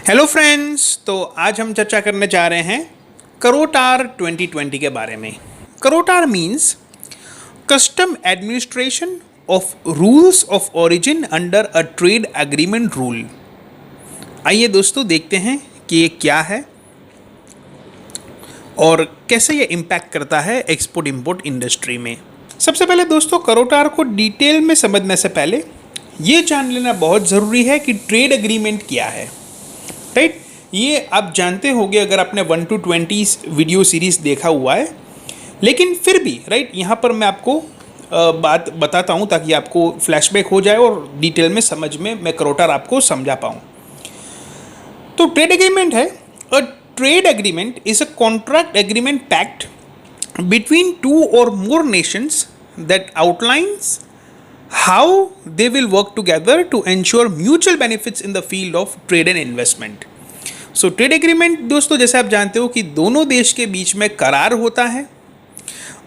Hello friends, तो आज हम चर्चा करने जा रहे हैं करोटार 2020 के बारे में। CAROTAR means custom administration of rules of origin under a trade agreement rule. आइए दोस्तों देखते हैं कि ये क्या है और कैसे ये इम्पैक्ट करता है एक्सपोर्ट इंपोर्ट इंडस्ट्री में। सबसे पहले दोस्तों करोटार को डिटेल में समझने से पहले ये जान लेना बहुत ज़रूरी है कि ट्रेड एग्रीमेंट क्या है। राइट, ये आप जानते होंगे अगर आपने 1 to 20 वीडियो सीरीज़ देखा हुआ है, लेकिन फिर भी राइट यहाँ पर मैं आपको बात बताता हूँ ताकि आपको फ्लैशबैक हो जाए और डिटेल में समझ में मैं करोटार आपको समझा पाऊँ। तो ट्रेड एग्रीमेंट है, a trade agreement is a contract agreement pact between 2 or more nations that outlines how they will work together to ensure mutual benefits in the field of trade and investment. So trade agreement दोस्तों जैसे आप जानते हो कि दोनों देश के बीच में करार होता है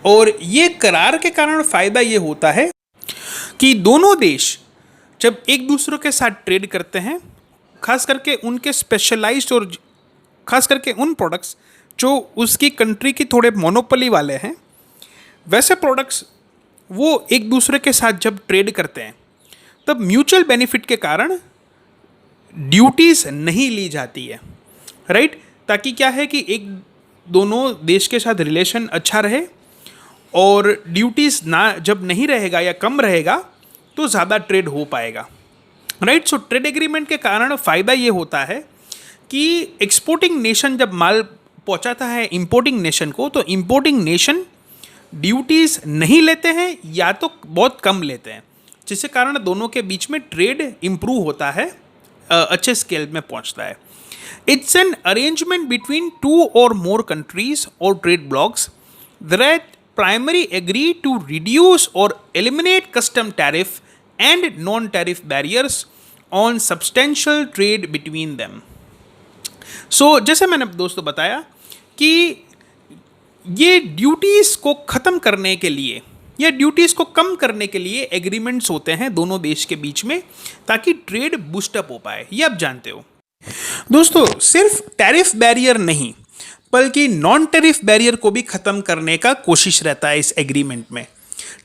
और ये करार के कारण फ़ायदा ये होता है कि दोनों देश जब एक दूसरे के साथ ट्रेड करते हैं, खास करके उनके स्पेशलाइज्ड और खास करके उन प्रोडक्ट्स जो उसकी कंट्री की थोड़े मोनोपोली वाले हैं, वैसे प्रोडक्ट्स वो एक दूसरे के साथ जब ट्रेड करते हैं तब म्यूचुअल बेनिफिट के कारण ड्यूटीज़ नहीं ली जाती है। राइट, ताकि क्या है कि एक दोनों देश के साथ रिलेशन अच्छा रहे और ड्यूटीज़ ना जब नहीं रहेगा या कम रहेगा तो ज़्यादा ट्रेड हो पाएगा। राइट, सो ट्रेड एग्रीमेंट के कारण फ़ायदा ये होता है कि एक्सपोर्टिंग नेशन जब माल पहुंचाता है इंपोर्टिंग नेशन को, तो इंपोर्टिंग नेशन ड्यूटीज़ नहीं लेते हैं या तो बहुत कम लेते हैं, जिसके कारण दोनों के बीच में ट्रेड इम्प्रूव होता है, अच्छे स्केल में पहुंचता है। It's an arrangement between 2 or more countries or trade blocs that primarily agree to reduce or eliminate custom tariff and non-tariff barriers on substantial trade between them. So जैसे मैंने दोस्तों बताया कि ये ड्यूटीज़ को ख़त्म करने के लिए या ड्यूटीज़ को कम करने के लिए एग्रीमेंट्स होते हैं दोनों देश के बीच में ताकि ट्रेड बूस्टअप हो पाए। ये आप जानते हो दोस्तों, सिर्फ टैरिफ बैरियर नहीं बल्कि नॉन टैरिफ बैरियर को भी ख़त्म करने का कोशिश रहता है इस एग्रीमेंट में।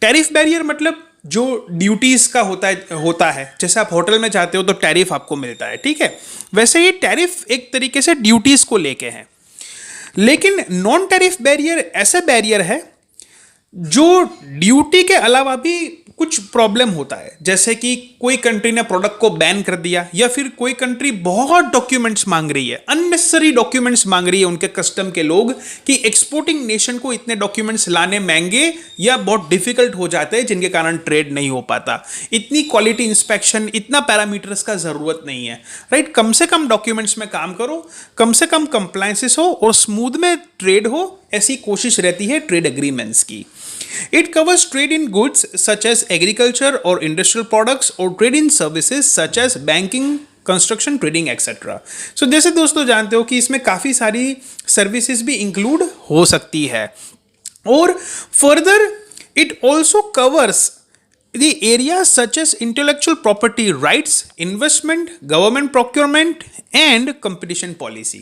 टैरिफ बैरियर मतलब जो ड्यूटीज़ का होता है जैसे आप होटल में जाते हो तो टैरिफ आपको मिलता है, ठीक है, वैसे ही टैरिफ एक तरीके से ड्यूटीज़ को लेके है। लेकिन नॉन टैरिफ बैरियर ऐसा बैरियर है जो ड्यूटी के अलावा भी कुछ प्रॉब्लम होता है, जैसे कि कोई कंट्री ने प्रोडक्ट को बैन कर दिया या फिर कोई कंट्री बहुत डॉक्यूमेंट्स मांग रही है, अननेसेसरी डॉक्यूमेंट्स मांग रही है उनके कस्टम के लोग कि एक्सपोर्टिंग नेशन को इतने डॉक्यूमेंट्स लाने महंगे या बहुत डिफिकल्ट हो जाते हैं जिनके कारण ट्रेड नहीं हो पाता। इतनी क्वालिटी इंस्पेक्शन, इतना पैरामीटर्स का ज़रूरत नहीं है। राइट, कम से कम डॉक्यूमेंट्स में काम करो, कम से कम कंप्लायंसेस हो और स्मूथ में ट्रेड हो, ऐसी कोशिश रहती है ट्रेड एग्रीमेंट्स की। It covers trade in goods such as agriculture or industrial products or trade in services such as banking, construction, trading, etc. So जैसे दोस्तों जानते हो कि इसमें काफ़ी सारी सर्विसेज भी इंक्लूड हो सकती है और further it also covers the areas such as intellectual property rights, investment, government procurement and competition policy.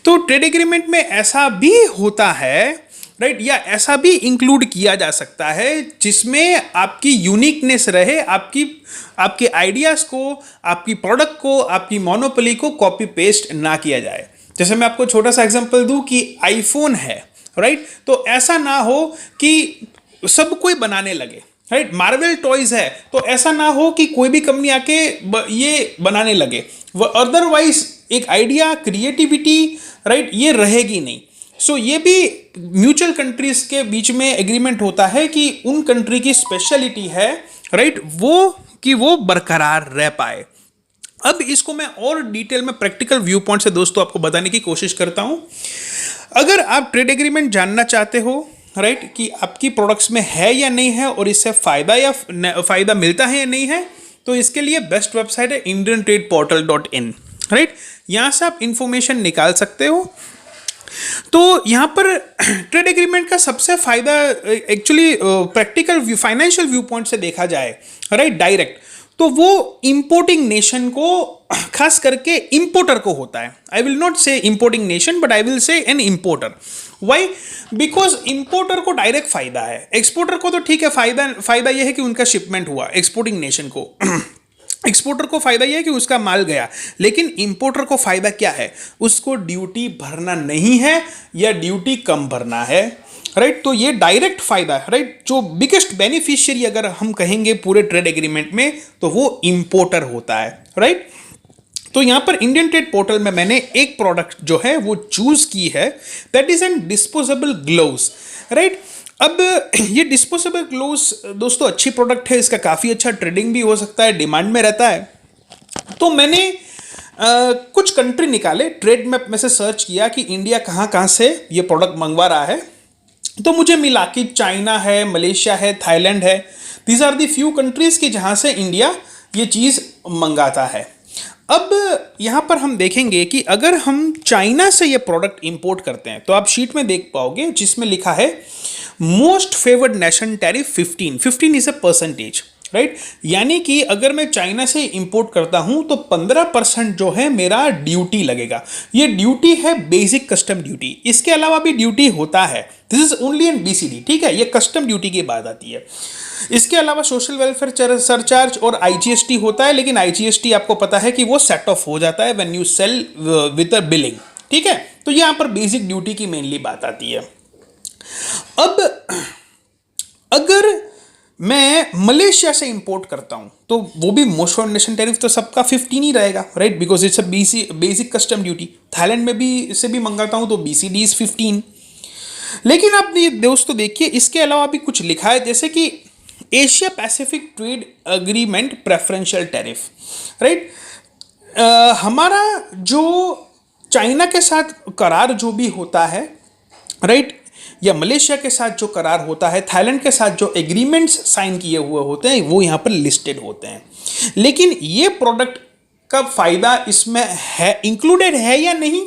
तो ट्रेड एग्रीमेंट में ऐसा भी होता है, राइट, या ऐसा भी इंक्लूड किया जा सकता है जिसमें आपकी यूनिकनेस रहे, आपके आइडियाज़ को, आपकी प्रोडक्ट को, आपकी मोनोपोली को कॉपी पेस्ट ना किया जाए। जैसे मैं आपको छोटा सा एग्जांपल दूं कि आईफोन है, राइट, तो ऐसा ना हो कि सब कोई बनाने लगे। राइट, मार्वल टॉयज़ है तो ऐसा ना हो कि कोई भी कंपनी आके ये बनाने लगे, अदरवाइज एक आइडिया, क्रिएटिविटी, राइट, ये रहेगी नहीं। सो ये भी म्यूचुअल कंट्रीज के बीच में एग्रीमेंट होता है कि उन कंट्री की स्पेशलिटी है, राइट, वो बरकरार रह पाए। अब इसको मैं और डिटेल में प्रैक्टिकल व्यू पॉइंट से दोस्तों आपको बताने की कोशिश करता हूं। अगर आप ट्रेड एग्रीमेंट जानना चाहते हो, राइट, कि आपकी प्रोडक्ट्स में है या नहीं है और इससे फ़ायदा मिलता है या नहीं है, तो इसके लिए बेस्ट वेबसाइट है indiantradeportal.in। राइट, यहाँ से आप इंफॉर्मेशन निकाल सकते हो। तो यहाँ पर ट्रेड एग्रीमेंट का सबसे फायदा actually practical view, financial view point से देखा जाए, राइट, डायरेक्ट, तो वो इंपोर्टिंग नेशन को, खास करके इंपोर्टर को होता है. I will not say importing nation but I will say an importer. Why? Because importer को डायरेक्ट फायदा है, एक्सपोर्टर को तो ठीक है, फायदा यह है कि उनका शिपमेंट हुआ. एक्सपोर्टिंग नेशन को एक्सपोर्टर को फायदा यह है कि उसका माल गया, लेकिन इंपोर्टर को फायदा क्या है? उसको ड्यूटी भरना नहीं है या ड्यूटी कम भरना है. राइट, तो ये डायरेक्ट फायदा है. राइट, जो बिगेस्ट बेनिफिशियरी अगर हम कहेंगे पूरे ट्रेड एग्रीमेंट में तो वो इंपोर्टर होता है. राइट, तो यहां पर इंडियन ट्रेड पोर्टल में मैंने एक प्रोडक्ट जो है वो चूज की है, that is an disposable gloves. Right, अब ये डिस्पोजेबल ग्लोव्स दोस्तों अच्छी प्रोडक्ट है, इसका काफ़ी अच्छा ट्रेडिंग भी हो सकता है, डिमांड में रहता है. तो मैंने कुछ कंट्री निकाले, ट्रेड मैप में से सर्च किया कि इंडिया कहाँ कहाँ से ये प्रोडक्ट मंगवा रहा है. तो मुझे मिला कि चाइना है, मलेशिया है, थाईलैंड है. These are the few countries की जहाँ से इंडिया ये चीज़ मंगाता है. अब यहाँ पर हम देखेंगे कि अगर हम चाइना से ये प्रोडक्ट इंपोर्ट करते हैं तो आप शीट में देख पाओगे जिसमें लिखा है most favoured nation tariff 15 is a percentage. Right, यानी कि अगर मैं चाइना से इंपोर्ट करता हूं तो 15% जो है मेरा ड्यूटी लगेगा. ये ड्यूटी है बेसिक कस्टम ड्यूटी, इसके अलावा भी ड्यूटी होता है. This is only an BCD. ठीक है, ये कस्टम ड्यूटी की बात आती है. इसके अलावा सोशल वेलफेयर सरचार्ज और आईजीएसटी होता है, लेकिन आईजीएसटी आपको पता है कि वो सेट ऑफ हो जाता है when you sell with a billing. ठीक है, तो यहां पर बेसिक ड्यूटी की मेनली बात आती है. अब अगर मैं मलेशिया से इंपोर्ट करता हूं तो वो भी मोस्ट फेवर्ड नेशन टैरिफ तो सबका 15 ही रहेगा. Right, because it's a basic custom duty. Thailand में भी से भी मंगाता हूं तो बीसीडी इज 15. लेकिन आप ये दोस्तों देखिए, इसके अलावा भी कुछ लिखा है जैसे कि Asia Pacific trade agreement preferential tariff. Right, हमारा जो चाइना के साथ करार जो भी होता है, राइट, या मलेशिया के साथ जो करार होता है, थाईलैंड के साथ जो एग्रीमेंट्स साइन किए हुए होते हैं वो यहाँ पर लिस्टेड होते हैं. लेकिन ये प्रोडक्ट का फायदा इसमें है, इंक्लूडेड है या नहीं,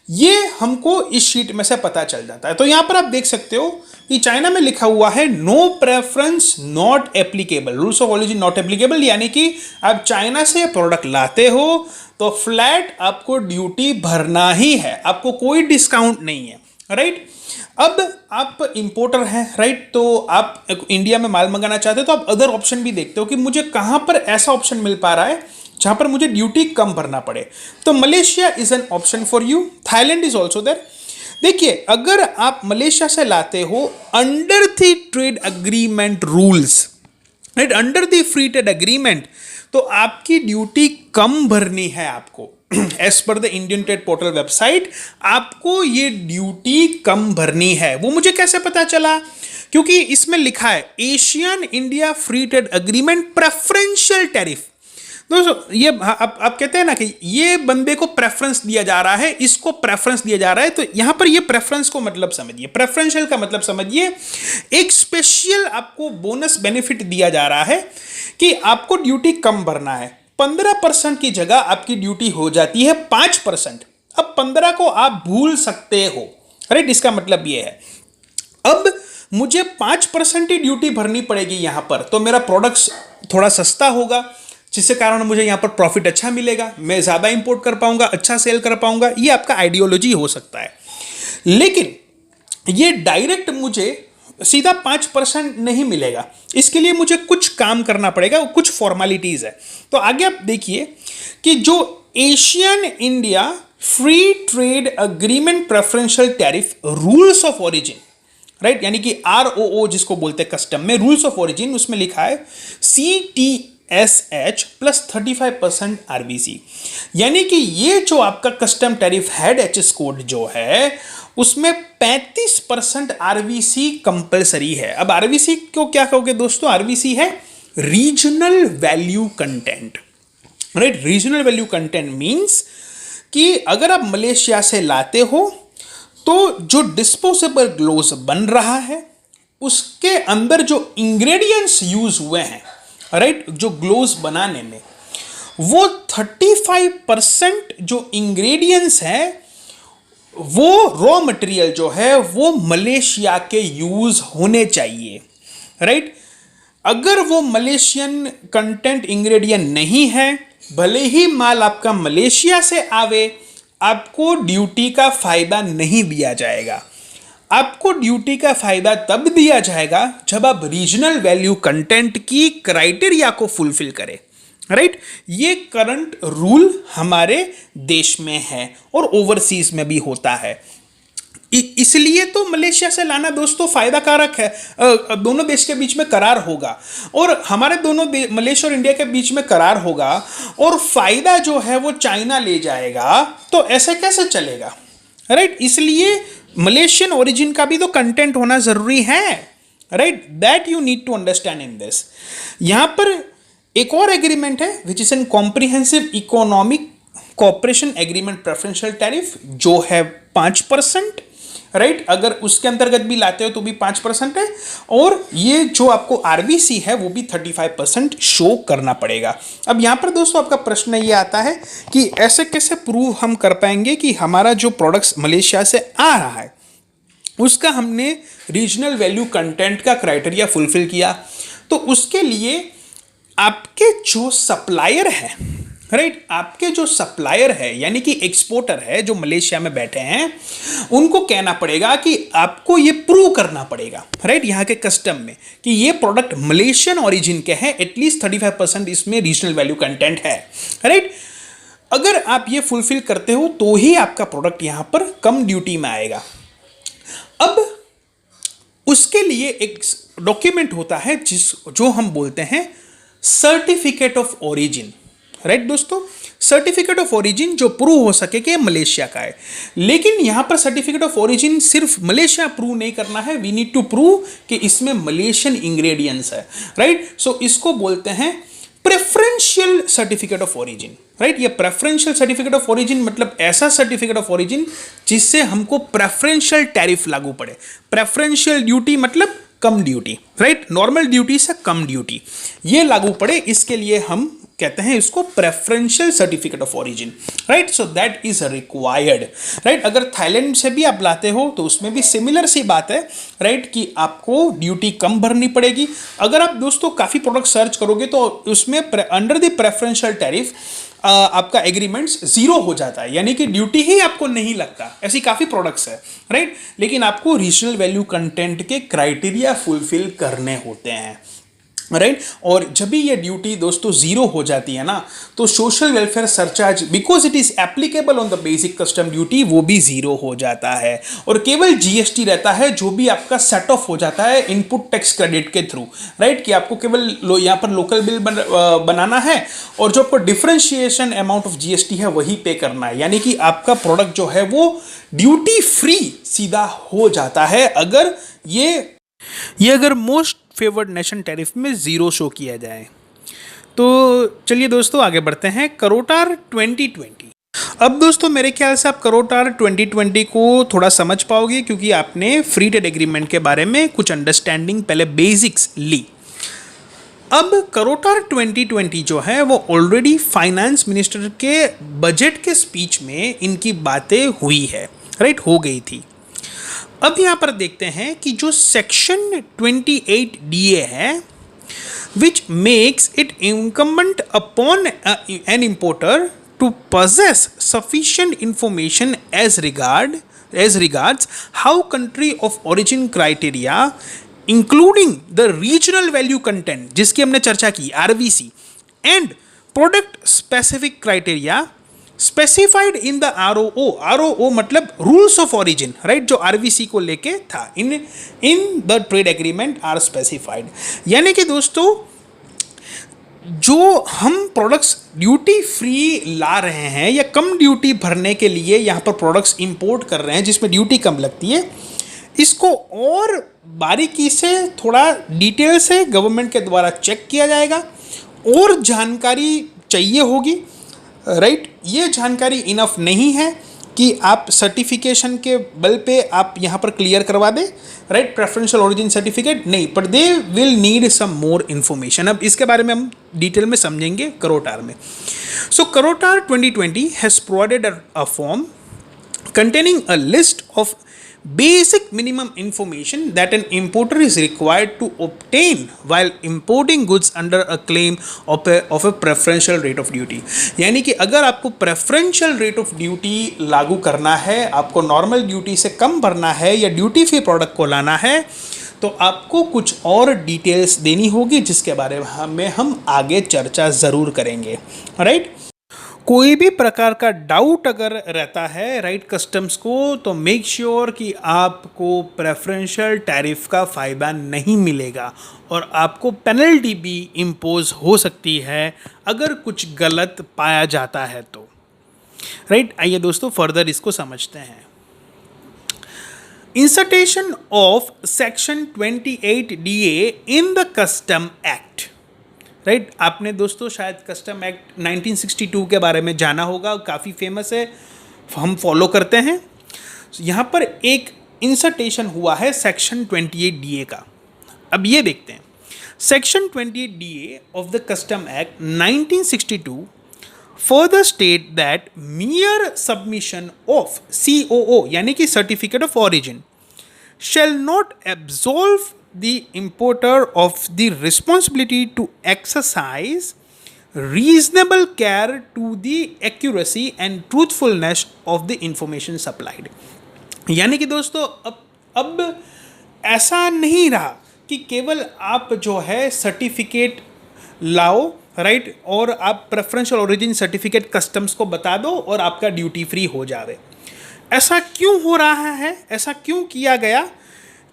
ये हमको इस शीट में से पता चल जाता है. तो यहां पर आप देख सकते हो कि चाइना में लिखा हुआ है no preference not applicable, rules of origin not applicable, यानी कि आप चाइना से प्रोडक्ट लाते हो तो फ्लैट आपको ड्यूटी भरना ही है, आपको कोई डिस्काउंट नहीं है. राइट, अब आप इंपोर्टर हैं, राइट, तो आप इंडिया में माल मंगाना चाहते हो तो आप अदर ऑप्शन भी देखते हो कि मुझे कहां पर ऐसा ऑप्शन मिल पा रहा है जहां पर मुझे ड्यूटी कम भरना पड़े. तो Malaysia is an option for you, Thailand is also there. देखिए, अगर आप मलेशिया से लाते हो under the trade agreement rules, right, under the free trade agreement, तो आपकी ड्यूटी कम भरनी है आपको. As per the Indian trade portal website आपको ये ड्यूटी कम भरनी है. वो मुझे कैसे पता चला? क्योंकि इसमें लिखा है Asian India free trade agreement preferential tariff. दोस्तों, ये आप कहते हैं ना कि ये बंदे को प्रेफरेंस दिया जा रहा है, इसको प्रेफरेंस दिया जा रहा है, तो यहां पर ये प्रेफरेंस को मतलब समझिए, प्रेफरेंशियल का मतलब समझिए, एक स्पेशल आपको बोनस बेनिफिट दिया जा रहा है कि आपको ड्यूटी कम भरना है. 15% की जगह आपकी ड्यूटी हो जाती है 5%. अब 15 को आप भूल सकते हो. राइट, इसका मतलब ये है अब मुझे 5% ही ड्यूटी भरनी पड़ेगी यहां पर, तो मेरा प्रोडक्ट थोड़ा सस्ता होगा, जिसके कारण मुझे यहां पर प्रॉफिट अच्छा मिलेगा, मैं ज्यादा इंपोर्ट कर पाऊंगा, अच्छा सेल कर पाऊंगा. ये आपका आइडियोलॉजी हो सकता है, लेकिन ये डायरेक्ट मुझे सीधा 5% नहीं मिलेगा. इसके लिए मुझे कुछ काम करना पड़ेगा, कुछ फॉर्मेलिटीज है. तो आगे आप देखिए कि जो Asian India free trade agreement preferential tariff rules of origin, right, यानी कि ROO जिसको बोलते हैं कस्टम में, रूल्स ऑफ ओरिजिन, उसमें लिखा है CTSH प्लस 35% RBC. यानी कि ये जो आपका custom tariff head HS code जो है उसमें 35% RBC कंपलसरी है. अब RBC को क्या कहोगे दोस्तों? RBC है regional value content. Right, regional value content means कि अगर आप मलेशिया से लाते हो तो जो डिस्पोजेबल ग्लोव्स बन रहा है उसके अंदर जो इंग्रेडिएंट्स यूज हुए हैं, राइट, जो ग्लोव्स बनाने में, वो 35% जो इंग्रेडिएंट्स हैं वो रॉ मटेरियल जो है वो मलेशिया के यूज होने चाहिए. राइट, अगर वो मलेशियन कंटेंट इंग्रेडिएंट नहीं है, भले ही माल आपका मलेशिया से आवे, आपको ड्यूटी का फायदा नहीं दिया जाएगा। आपको ड्यूटी का फायदा तब दिया जाएगा जब आप रीजनल वैल्यू कंटेंट की क्राइटेरिया को फुलफिल करें, राइट। ये करंट रूल हमारे देश में है और ओवरसीज में भी होता है। इसलिए तो मलेशिया से लाना दोस्तों फायदा कारक है। दोनों देश के बीच में करार होगा और हमारे दोनों मलेशिया और इंडिया के बीच में करार होगा और फायदा जो है वो चाइना ले जाएगा, तो ऐसे कैसे चलेगा, राइट। इसलिए मलेशियन ओरिजिन का भी तो कंटेंट होना जरूरी है, right. That you need to understand in this. यहां पर एक और एग्रीमेंट है which is an comprehensive economic cooperation agreement preferential tariff, जो है 5%, राइट। अगर उसके अंतर्गत भी लाते हो तो भी 5% है, और ये जो आपको आरबीसी है वो भी 35% शो करना पड़ेगा। अब यहां पर दोस्तों आपका प्रश्न ये आता है कि ऐसे कैसे प्रूव हम कर पाएंगे कि हमारा जो प्रोडक्ट्स मलेशिया से आ रहा है उसका हमने रीजनल वैल्यू कंटेंट का क्राइटेरिया फुलफिल किया। तो उसके लिए आपके जो सप्लायर है, राइट, आपके जो सप्लायर है यानी कि एक्सपोर्टर है जो मलेशिया में बैठे हैं, उनको कहना पड़ेगा कि आपको ये प्रूव करना पड़ेगा, राइट, यहाँ के कस्टम में कि ये प्रोडक्ट मलेशियन ओरिजिन के हैं, एटलीस्ट 35% इसमें रीजनल वैल्यू कंटेंट है, राइट। अगर आप ये फुलफिल करते हो तो ही आपका प्रोडक्ट यहां पर कम ड्यूटी में आएगा। अब उसके लिए एक डॉक्यूमेंट होता है जो हम बोलते हैं सर्टिफिकेट ऑफ ओरिजिन, राइट दोस्तों। सर्टिफिकेट ऑफ ओरिजिन जो प्रूव हो सके कि मलेशिया का है। लेकिन यहां पर सर्टिफिकेट ऑफ ओरिजिन सिर्फ मलेशिया प्रूव नहीं करना है, वी नीड टू प्रूव कि इसमें मलेशियन इंग्रेडिएंट्स है, राइट। सो इसको बोलते हैं preferential certificate of origin, right. ये प्रेफरेंशियल सर्टिफिकेट ऑफ ओरिजिन मतलब ऐसा सर्टिफिकेट ऑफ ओरिजिन जिससे हमको प्रेफरेंशियल टैरिफ लागू पड़े। प्रेफरेंशियल ड्यूटी मतलब कम ड्यूटी, राइट, नॉर्मल ड्यूटी से कम ड्यूटी ये लागू पड़े, इसके लिए हम कहते हैं इसको preferential certificate of origin, right. So that is required, right. अगर थाईलैंड से भी आप लाते हो तो उसमें भी सिमिलर सी बात है, राइट, कि आपको ड्यूटी कम भरनी पड़ेगी। अगर आप दोस्तों काफ़ी प्रोडक्ट सर्च करोगे तो उसमें अंडर द प्रेफरेंशियल टैरिफ आपका एग्रीमेंट्स 0 हो जाता है, यानी कि ड्यूटी ही आपको नहीं लगता। ऐसी काफ़ी प्रोडक्ट्स है, राइट, लेकिन आपको रीजनल वैल्यू कंटेंट के क्राइटेरिया फुलफिल करने होते हैं, राइट। और जब भी ये ड्यूटी दोस्तों 0 हो जाती है ना, तो social welfare surcharge because it is applicable on the basic custom duty वो भी 0 हो जाता है, और केवल जीएसटी रहता है जो भी आपका सेट ऑफ हो जाता है इनपुट टैक्स क्रेडिट के थ्रू, राइट, कि आपको केवल यहाँ पर लोकल बिल बनाना है और जो आपको डिफरेंशिएशन अमाउंट ऑफ जीएसटी है वही पे करना है, यानी कि आपका प्रोडक्ट जो है वो ड्यूटी फ्री सीधा हो जाता है अगर ये अगर मोस्ट फेवर्ड नेशन टैरिफ में 0 शो किया जाए। तो चलिए दोस्तों आगे बढ़ते हैं। करोटार 2020। अब दोस्तों मेरे ख्याल से आप करोटार 2020 को थोड़ा समझ पाओगे क्योंकि आपने फ्री ट्रेड एग्रीमेंट के बारे में कुछ अंडरस्टैंडिंग पहले बेसिक्स ली। अब करोटार 2020 जो है वो ऑलरेडी फाइनेंस मिनिस्टर के बजट के स्पीच में इनकी बातें हुई है, राइट, हो गई थी। अब यहाँ पर देखते हैं कि जो सेक्शन 28 DA है which makes it incumbent upon an importer to possess sufficient information as regards how country of origin criteria including the regional value content जिसकी हमने चर्चा की RVC and product specific criteria specified in the ROO मतलब rules of origin, right, जो RVC को लेके था in the trade agreement are specified. यानी कि दोस्तों जो हम प्रोडक्ट्स ड्यूटी फ्री ला रहे हैं या कम ड्यूटी भरने के लिए यहाँ पर प्रोडक्ट्स इंपोर्ट कर रहे हैं जिसमें ड्यूटी कम लगती है, इसको और बारीकी से थोड़ा डिटेल से गवर्नमेंट के द्वारा चेक किया जाएगा और जानकारी चाहिए होगी, राइट। ये जानकारी इनफ नहीं है कि आप सर्टिफिकेशन के बल पे आप यहाँ पर क्लियर करवा दें, राइट, प्रेफरेंशियल ओरिजिन सर्टिफिकेट नहीं, पर they will need some more information. अब इसके बारे में हम डिटेल में समझेंगे करोटार में। सो करोटार 2020 has provided a form containing a list of basic minimum information that an importer is required to obtain while importing goods under a claim of a preferential rate of duty। यानी कि अगर आपको preferential rate of duty लागू करना है, आपको normal duty से कम भरना है या ड्यूटी फ्री प्रोडक्ट को लाना है, तो आपको कुछ और डिटेल्स देनी होगी जिसके बारे में हम आगे चर्चा ज़रूर करेंगे, राइट। कोई भी प्रकार का डाउट अगर रहता है राइट कस्टम्स को, तो मेक श्योर कि आपको प्रेफरेंशियल टैरिफ का फ़ायदा नहीं मिलेगा और आपको पेनल्टी भी इम्पोज हो सकती है अगर कुछ गलत पाया जाता है तो, राइट। आइए दोस्तों फर्दर इसको समझते हैं। Insertion of section 28 DA in the custom act, right. आपने दोस्तों शायद कस्टम एक्ट 1962 के बारे में जाना होगा, काफ़ी फेमस है, हम फॉलो करते हैं। यहाँ पर एक इंसर्टेशन हुआ है सेक्शन 28 DA का। अब ये देखते हैं, section 28 DA of the custom act 1962 further state that mere submission of COO यानी कि certificate of origin shall not absolve the importer of the responsibility to exercise reasonable care to the accuracy and truthfulness of the information supplied। यानी कि दोस्तों अब ऐसा नहीं रहा कि केवल आप जो है सर्टिफिकेट लाओ राइट और आप प्रेफरेंशियल ओरिजिन सर्टिफिकेट कस्टम्स को बता दो और आपका ड्यूटी फ्री हो जावे। ऐसा क्यों हो रहा है, ऐसा क्यों किया गया?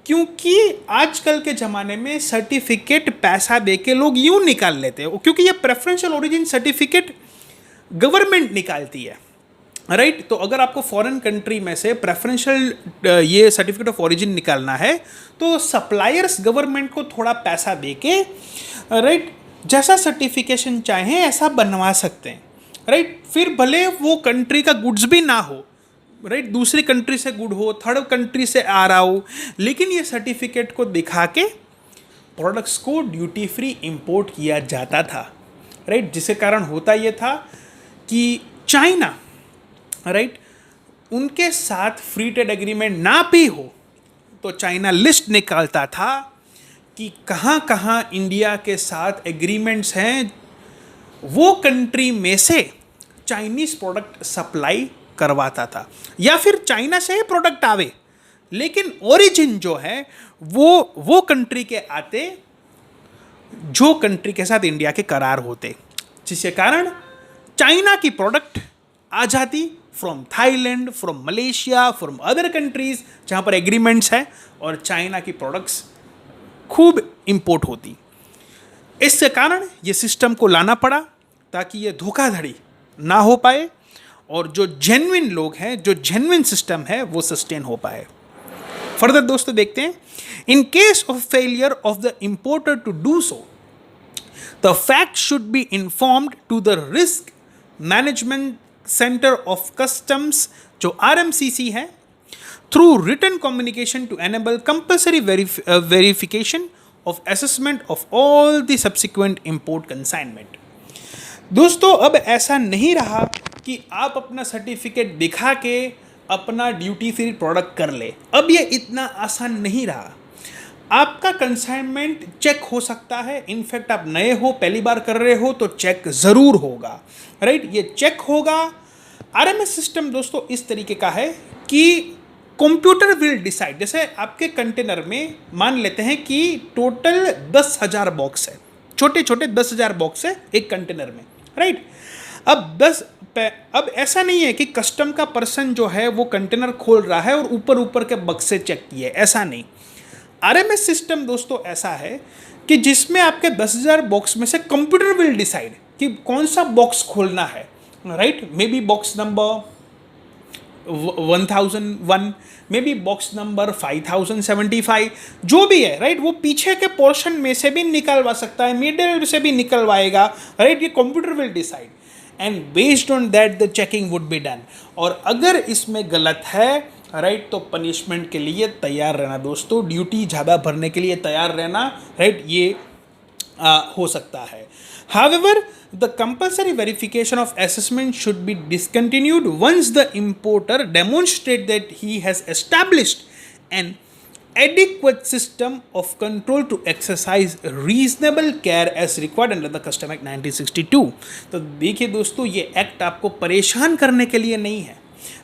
क्योंकि आजकल के ज़माने में सर्टिफिकेट पैसा दे के लोग यूँ निकाल लेते हैं, क्योंकि ये प्रेफरेंशियल ओरिजिन सर्टिफिकेट गवर्नमेंट निकालती है, राइट। तो अगर आपको फॉरेन कंट्री में से प्रेफरेंशियल ये सर्टिफिकेट ऑफ ओरिजिन निकालना है तो सप्लायर्स गवर्नमेंट को थोड़ा पैसा दे के राइट जैसा सर्टिफिकेशन चाहें ऐसा बनवा सकते हैं, राइट। फिर भले वो कंट्री का गुड्स भी ना हो, राइट, दूसरी कंट्री से गुड हो, थर्ड कंट्री से आ रहा हो, लेकिन ये सर्टिफिकेट को दिखा के प्रोडक्ट्स को ड्यूटी फ्री इंपोर्ट किया जाता था, राइट। जिसके कारण होता ये था कि चाइना राइट उनके साथ फ्री ट्रेड एग्रीमेंट ना भी हो तो चाइना लिस्ट निकालता था कि कहाँ कहाँ इंडिया के साथ एग्रीमेंट्स हैं, वो कंट्री में से चाइनीज़ प्रोडक्ट सप्लाई करवाता था, या फिर चाइना से ही प्रोडक्ट आवे लेकिन ओरिजिन जो है वो कंट्री के आते जो कंट्री के साथ इंडिया के करार होते, जिसके कारण चाइना की प्रोडक्ट आ जाती from Thailand, from Malaysia, from other countries जहाँ पर एग्रीमेंट्स है और चाइना की प्रोडक्ट्स खूब इंपोर्ट होती। इसके कारण ये सिस्टम को लाना पड़ा ताकि ये धोखाधड़ी ना हो पाए और जो जेन्युइन लोग हैं, जो जेन्युइन सिस्टम है वो सस्टेन हो पाए। फर्दर दोस्तों देखते हैं, in case of failure of the importer to do so the fact should be informed to the risk management centre of customs जो RMCC है through written communication to enable compulsory verification of assessment of all the subsequent import consignment। दोस्तों अब ऐसा नहीं रहा कि आप अपना सर्टिफिकेट दिखा के अपना ड्यूटी फ्री प्रोडक्ट कर ले, अब ये इतना आसान नहीं रहा। आपका कंसाइनमेंट चेक हो सकता है, इनफैक्ट आप नए हो, पहली बार कर रहे हो तो चेक ज़रूर होगा, राइट। ये चेक होगा। RMS सिस्टम दोस्तों इस तरीके का है कि कंप्यूटर विल डिसाइड, जैसे आपके कंटेनर में मान लेते हैं कि टोटल 10,000 बॉक्स है, छोटे छोटे 10,000 बॉक्स है एक कंटेनर में, राइट। अब ऐसा नहीं है कि कस्टम का पर्सन जो है वो कंटेनर खोल रहा है और ऊपर ऊपर के बक्से चेक किए, ऐसा नहीं। RMS सिस्टम दोस्तों ऐसा है कि जिसमें आपके 10,000 बॉक्स में से कंप्यूटर विल डिसाइड कि कौन सा बॉक्स खोलना है, right. May be box number 1001, may be box number 5075, जो भी है, राइट। वो पीछे के पोर्शन में से भी निकलवा सकता है, मिडिल से भी निकलवाएगा, राइट। ये computer will decide and based on that the checking would be done. और अगर इसमें गलत है, राइट, तो पनिशमेंट के लिए तैयार रहना दोस्तों, ड्यूटी ज़्यादा भरने के लिए तैयार रहना, राइट। ये हो सकता है। However, the compulsory verification of assessment should be discontinued once the importer demonstrates that he has established an adequate system of control to exercise reasonable care as required under the Custom Act 1962। तो देखिए दोस्तों, ये act आपको परेशान करने के लिए नहीं है,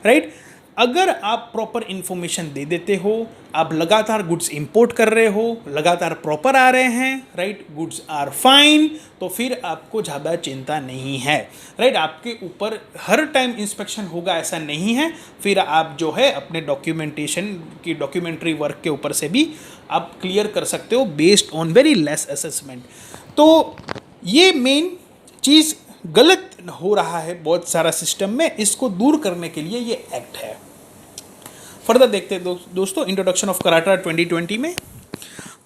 राइट। अगर आप प्रॉपर इंफॉर्मेशन दे देते हो, आप लगातार गुड्स इंपोर्ट कर रहे हो, लगातार प्रॉपर आ रहे हैं, राइट, गुड्स आर फाइन, तो फिर आपको ज़्यादा चिंता नहीं है, राइट। आपके ऊपर हर टाइम इंस्पेक्शन होगा ऐसा नहीं है, फिर आप जो है अपने डॉक्यूमेंटेशन की डॉक्यूमेंट्री वर्क के ऊपर से भी आप क्लियर कर सकते हो based on very less assessment. तो ये मेन चीज़ गलत हो रहा है बहुत सारा सिस्टम में, इसको दूर करने के लिए ये एक्ट है। फर्दर देखते हैं दोस्तों, इंट्रोडक्शन ऑफ कराटार 2020 में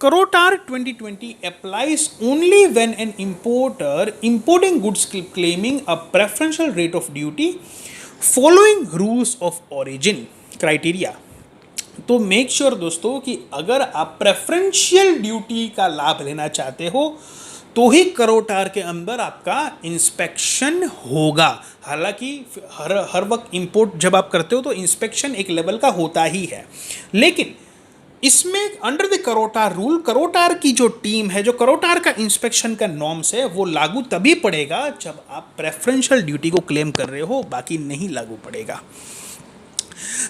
Karotar 2020 applies only when an importer importing goods claiming a preferential rate of duty following rules of origin criteria। तो मेक श्योर दोस्तों कि अगर आप प्रेफरेंशियल ड्यूटी का लाभ लेना चाहते हो तो ही करोटार के अंदर आपका इंस्पेक्शन होगा। हालांकि हर वक्त इंपोर्ट जब आप करते हो तो इंस्पेक्शन एक लेवल का होता ही है, लेकिन इसमें अंडर द करोटार रूल, करोटार की जो टीम है, जो करोटार का इंस्पेक्शन का नॉर्म्स है, वो लागू तभी पड़ेगा जब आप प्रेफरेंशियल ड्यूटी को क्लेम कर रहे हो, बाकी नहीं लागू पड़ेगा।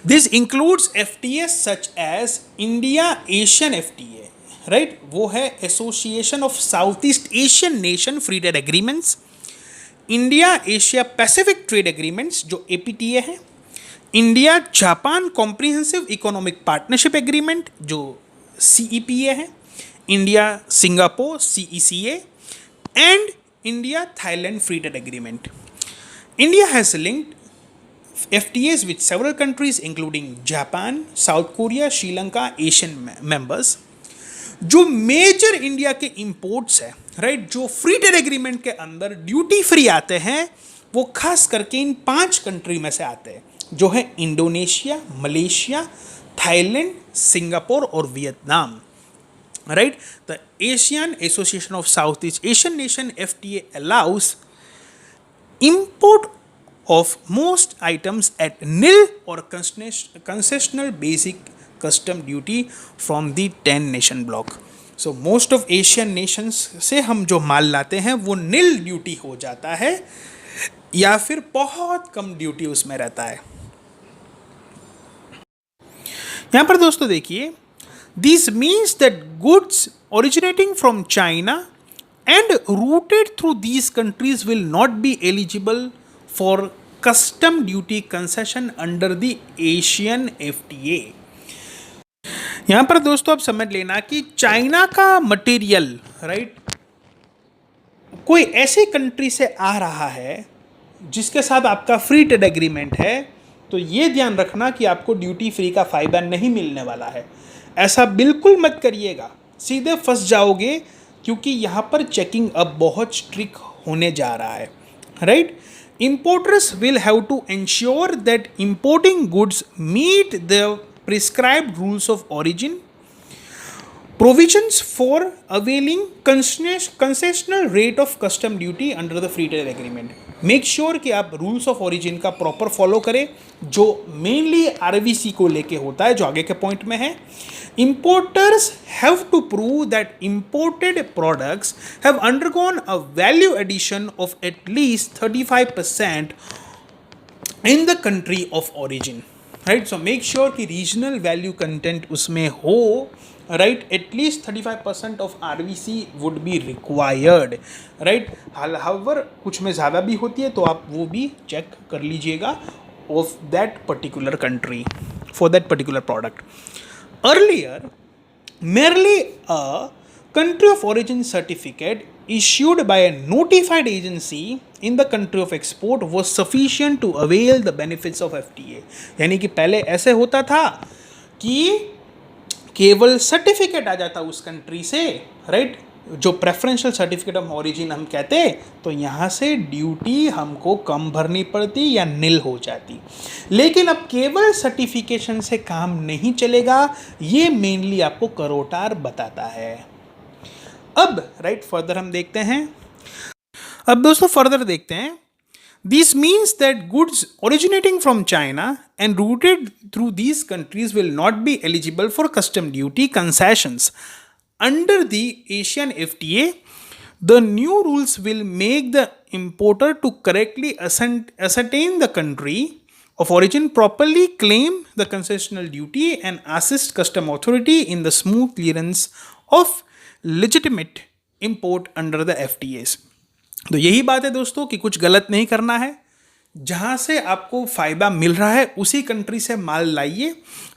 This includes FTA such as India ASEAN FTA, right, वो है association of south east Asian nation free trade agreements, India Asia Pacific trade agreements जो APTA है, India Japan comprehensive economic partnership agreement जो CEPA है, India Singapore CECA and India Thailand free trade agreement. India has linked FTAs with several countries including Japan, South Korea, Sri Lanka, ASEAN members. जो major India के imports है, right, जो free trade agreement के अंदर duty free आते हैं, वो खास करके इन 5 कंट्री में से आते हैं, जो है इंडोनेशिया, मलेशिया, थाईलैंड, सिंगापुर और Vietnam, right. The Asian association of south east Asian nation FTA allows import of most items at nil or concessional basic custom duty from the 10 nation block। So most of Asian nations से हम जो माल लाते हैं वो नील duty हो जाता है या फिर बहुत कम ड्यूटी उसमें रहता है। यहाँ पर दोस्तों देखिए, this means that goods originating from China and routed through these countries will not be eligible for custom duty concession under the Asian FTA। यहाँ पर दोस्तों आप समझ लेना कि चाइना का मटेरियल, राइट, कोई ऐसी कंट्री से आ रहा है जिसके साथ आपका फ्री ट्रेड एग्रीमेंट है, तो ये ध्यान रखना कि आपको ड्यूटी फ्री का फायदा नहीं मिलने वाला है। ऐसा बिल्कुल मत करिएगा, सीधे फंस जाओगे, क्योंकि यहाँ पर चेकिंग अब बहुत स्ट्रिक्ट होने जा रहा है, right. Importers will have to ensure that importing goods meet the prescribed rules of origin, provisions for availing concessional rate of custom duty under the free trade agreement। Make sure कि आप rules of origin का proper follow करें, जो mainly RVC को लेके होता है, जो आगे के पॉइंट में है। Importers have to prove that imported products have undergone a value addition of at least 35% in the country of origin, right? So make sure कि regional value content उसमें हो, right? At least 35% of RVC would be required, right? However कुछ में ज़्यादा भी होती है, तो आप वो भी चेक कर लीजिएगा of that particular country for that particular product। Earlier, merely a country of origin certificate issued by a notified agency in the country of export was sufficient to avail the benefits of FTA। यानी कि पहले ऐसे होता था कि केवल certificate आ जाता उस कंट्री से, राइट, जो प्रेफरेंशियल सर्टिफिकेट ऑफ ओरिजिन हम कहते, तो यहाँ से ड्यूटी हमको कम भरनी पड़ती या नील हो जाती। लेकिन अब केवल सर्टिफिकेशन से काम नहीं चलेगा, ये मेनली आपको करोटार बताता है। अब राइट फर्दर हम देखते हैं। अब दोस्तों फर्दर देखते हैं, This means that goods originating from China and routed through these countries will not be eligible for custom duty concessions. Under the Asian FTA, the new rules will make the importer to correctly ascertain the country of origin, properly claim the concessional duty, and assist custom authority in the smooth clearance of legitimate import under the FTAs. तो यही बात है दोस्तों कि कुछ गलत नहीं करना है, जहाँ से आपको फ़ायदा मिल रहा है उसी कंट्री से माल लाइए,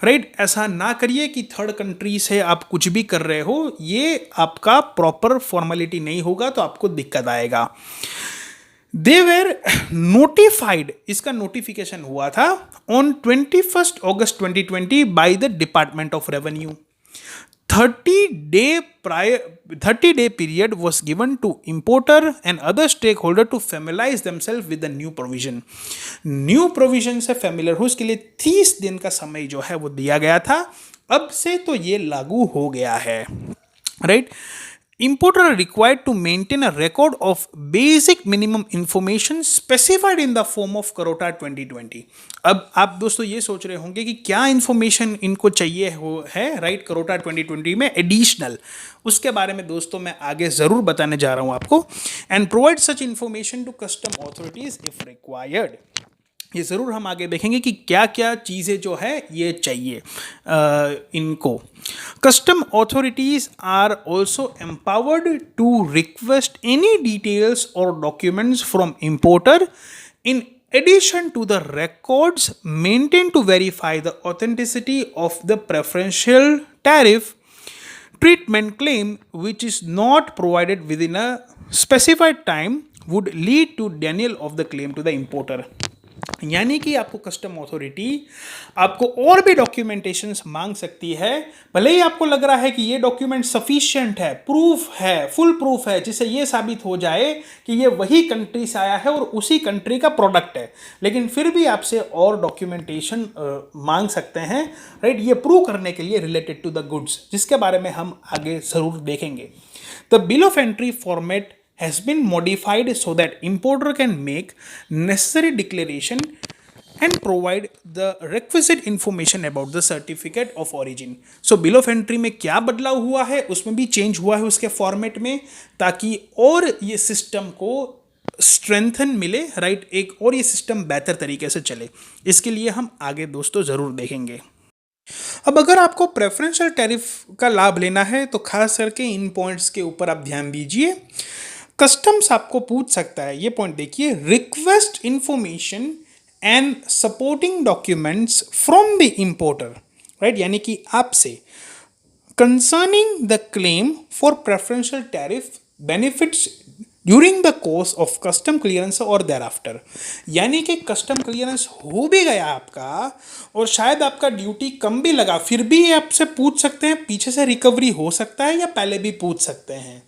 राइट। ऐसा ना करिए कि थर्ड कंट्री से आप कुछ भी कर रहे हो, ये आपका प्रॉपर फॉर्मेलिटी नहीं होगा तो आपको दिक्कत आएगा। दे वेर नोटिफाइड, इसका नोटिफिकेशन हुआ था on 21 August 2020 by the department of revenue. 30-day period was given to importer and other stakeholder to familiarize themselves with the new provision. New provision से फेमिलियर हो उसके लिए 30 दिन का समय जो है वो दिया गया था, अब से तो ये लागू हो गया है, right. Importer are required to maintain a record of basic minimum information specified in the form of Carota 2020. अब आप दोस्तों ये सोच रहे होंगे कि क्या इन्फॉर्मेशन इनको चाहिए है, राइट, करोटा 2020 में एडिशनल, उसके बारे में दोस्तों मैं आगे ज़रूर बताने जा रहा हूँ आपको। And provide such information to custom authorities if required, ये ज़रूर हम आगे देखेंगे कि क्या क्या चीज़ें जो है ये चाहिए इनको। Custom authorities are also empowered to request any details और documents from importer in addition to the records maintained to verify the authenticity of the preferential tariff treatment claim, which is not provided within a specified time would lead to denial of the claim to the importer. यानी कि आपको custom authority आपको और भी documentations मांग सकती है, भले ही आपको लग रहा है कि ये डॉक्यूमेंट सफिशिएंट है, प्रूफ है, फुल प्रूफ है, जिससे ये साबित हो जाए कि ये वही कंट्री से आया है और उसी कंट्री का प्रोडक्ट है, लेकिन फिर भी आपसे और डॉक्यूमेंटेशन मांग सकते हैं, राइट, ये प्रूव करने के लिए रिलेटेड टू द गुड्स, जिसके बारे में हम आगे ज़रूर देखेंगे। The bill of entry format has been modified so that importer can make necessary declaration and provide the requisite information about the certificate of origin. So bill of entry में क्या बदलाव हुआ है उसमें भी चेंज हुआ है उसके फॉर्मेट में, ताकि और ये सिस्टम को स्ट्रेंथन मिले, राइट, एक और ये सिस्टम बेहतर तरीके से चले। इसके लिए हम आगे दोस्तों ज़रूर देखेंगे। अब अगर आपको प्रेफरेंशियल टैरिफ का लाभ लेना है तो खास करके इन पॉइंट्स के ऊपर आप ध्यान दीजिए। कस्टम्स आपको पूछ सकता है, ये पॉइंट देखिए, request information and supporting documents from the importer, right, यानी कि आपसे concerning the claim for preferential tariff benefits during the course of custom clearance और देयर आफ्टर, यानी कि कस्टम क्लियरेंस हो भी गया आपका और शायद आपका ड्यूटी कम भी लगा, फिर भी ये आपसे पूछ सकते हैं, पीछे से रिकवरी हो सकता है या पहले भी पूछ सकते हैं।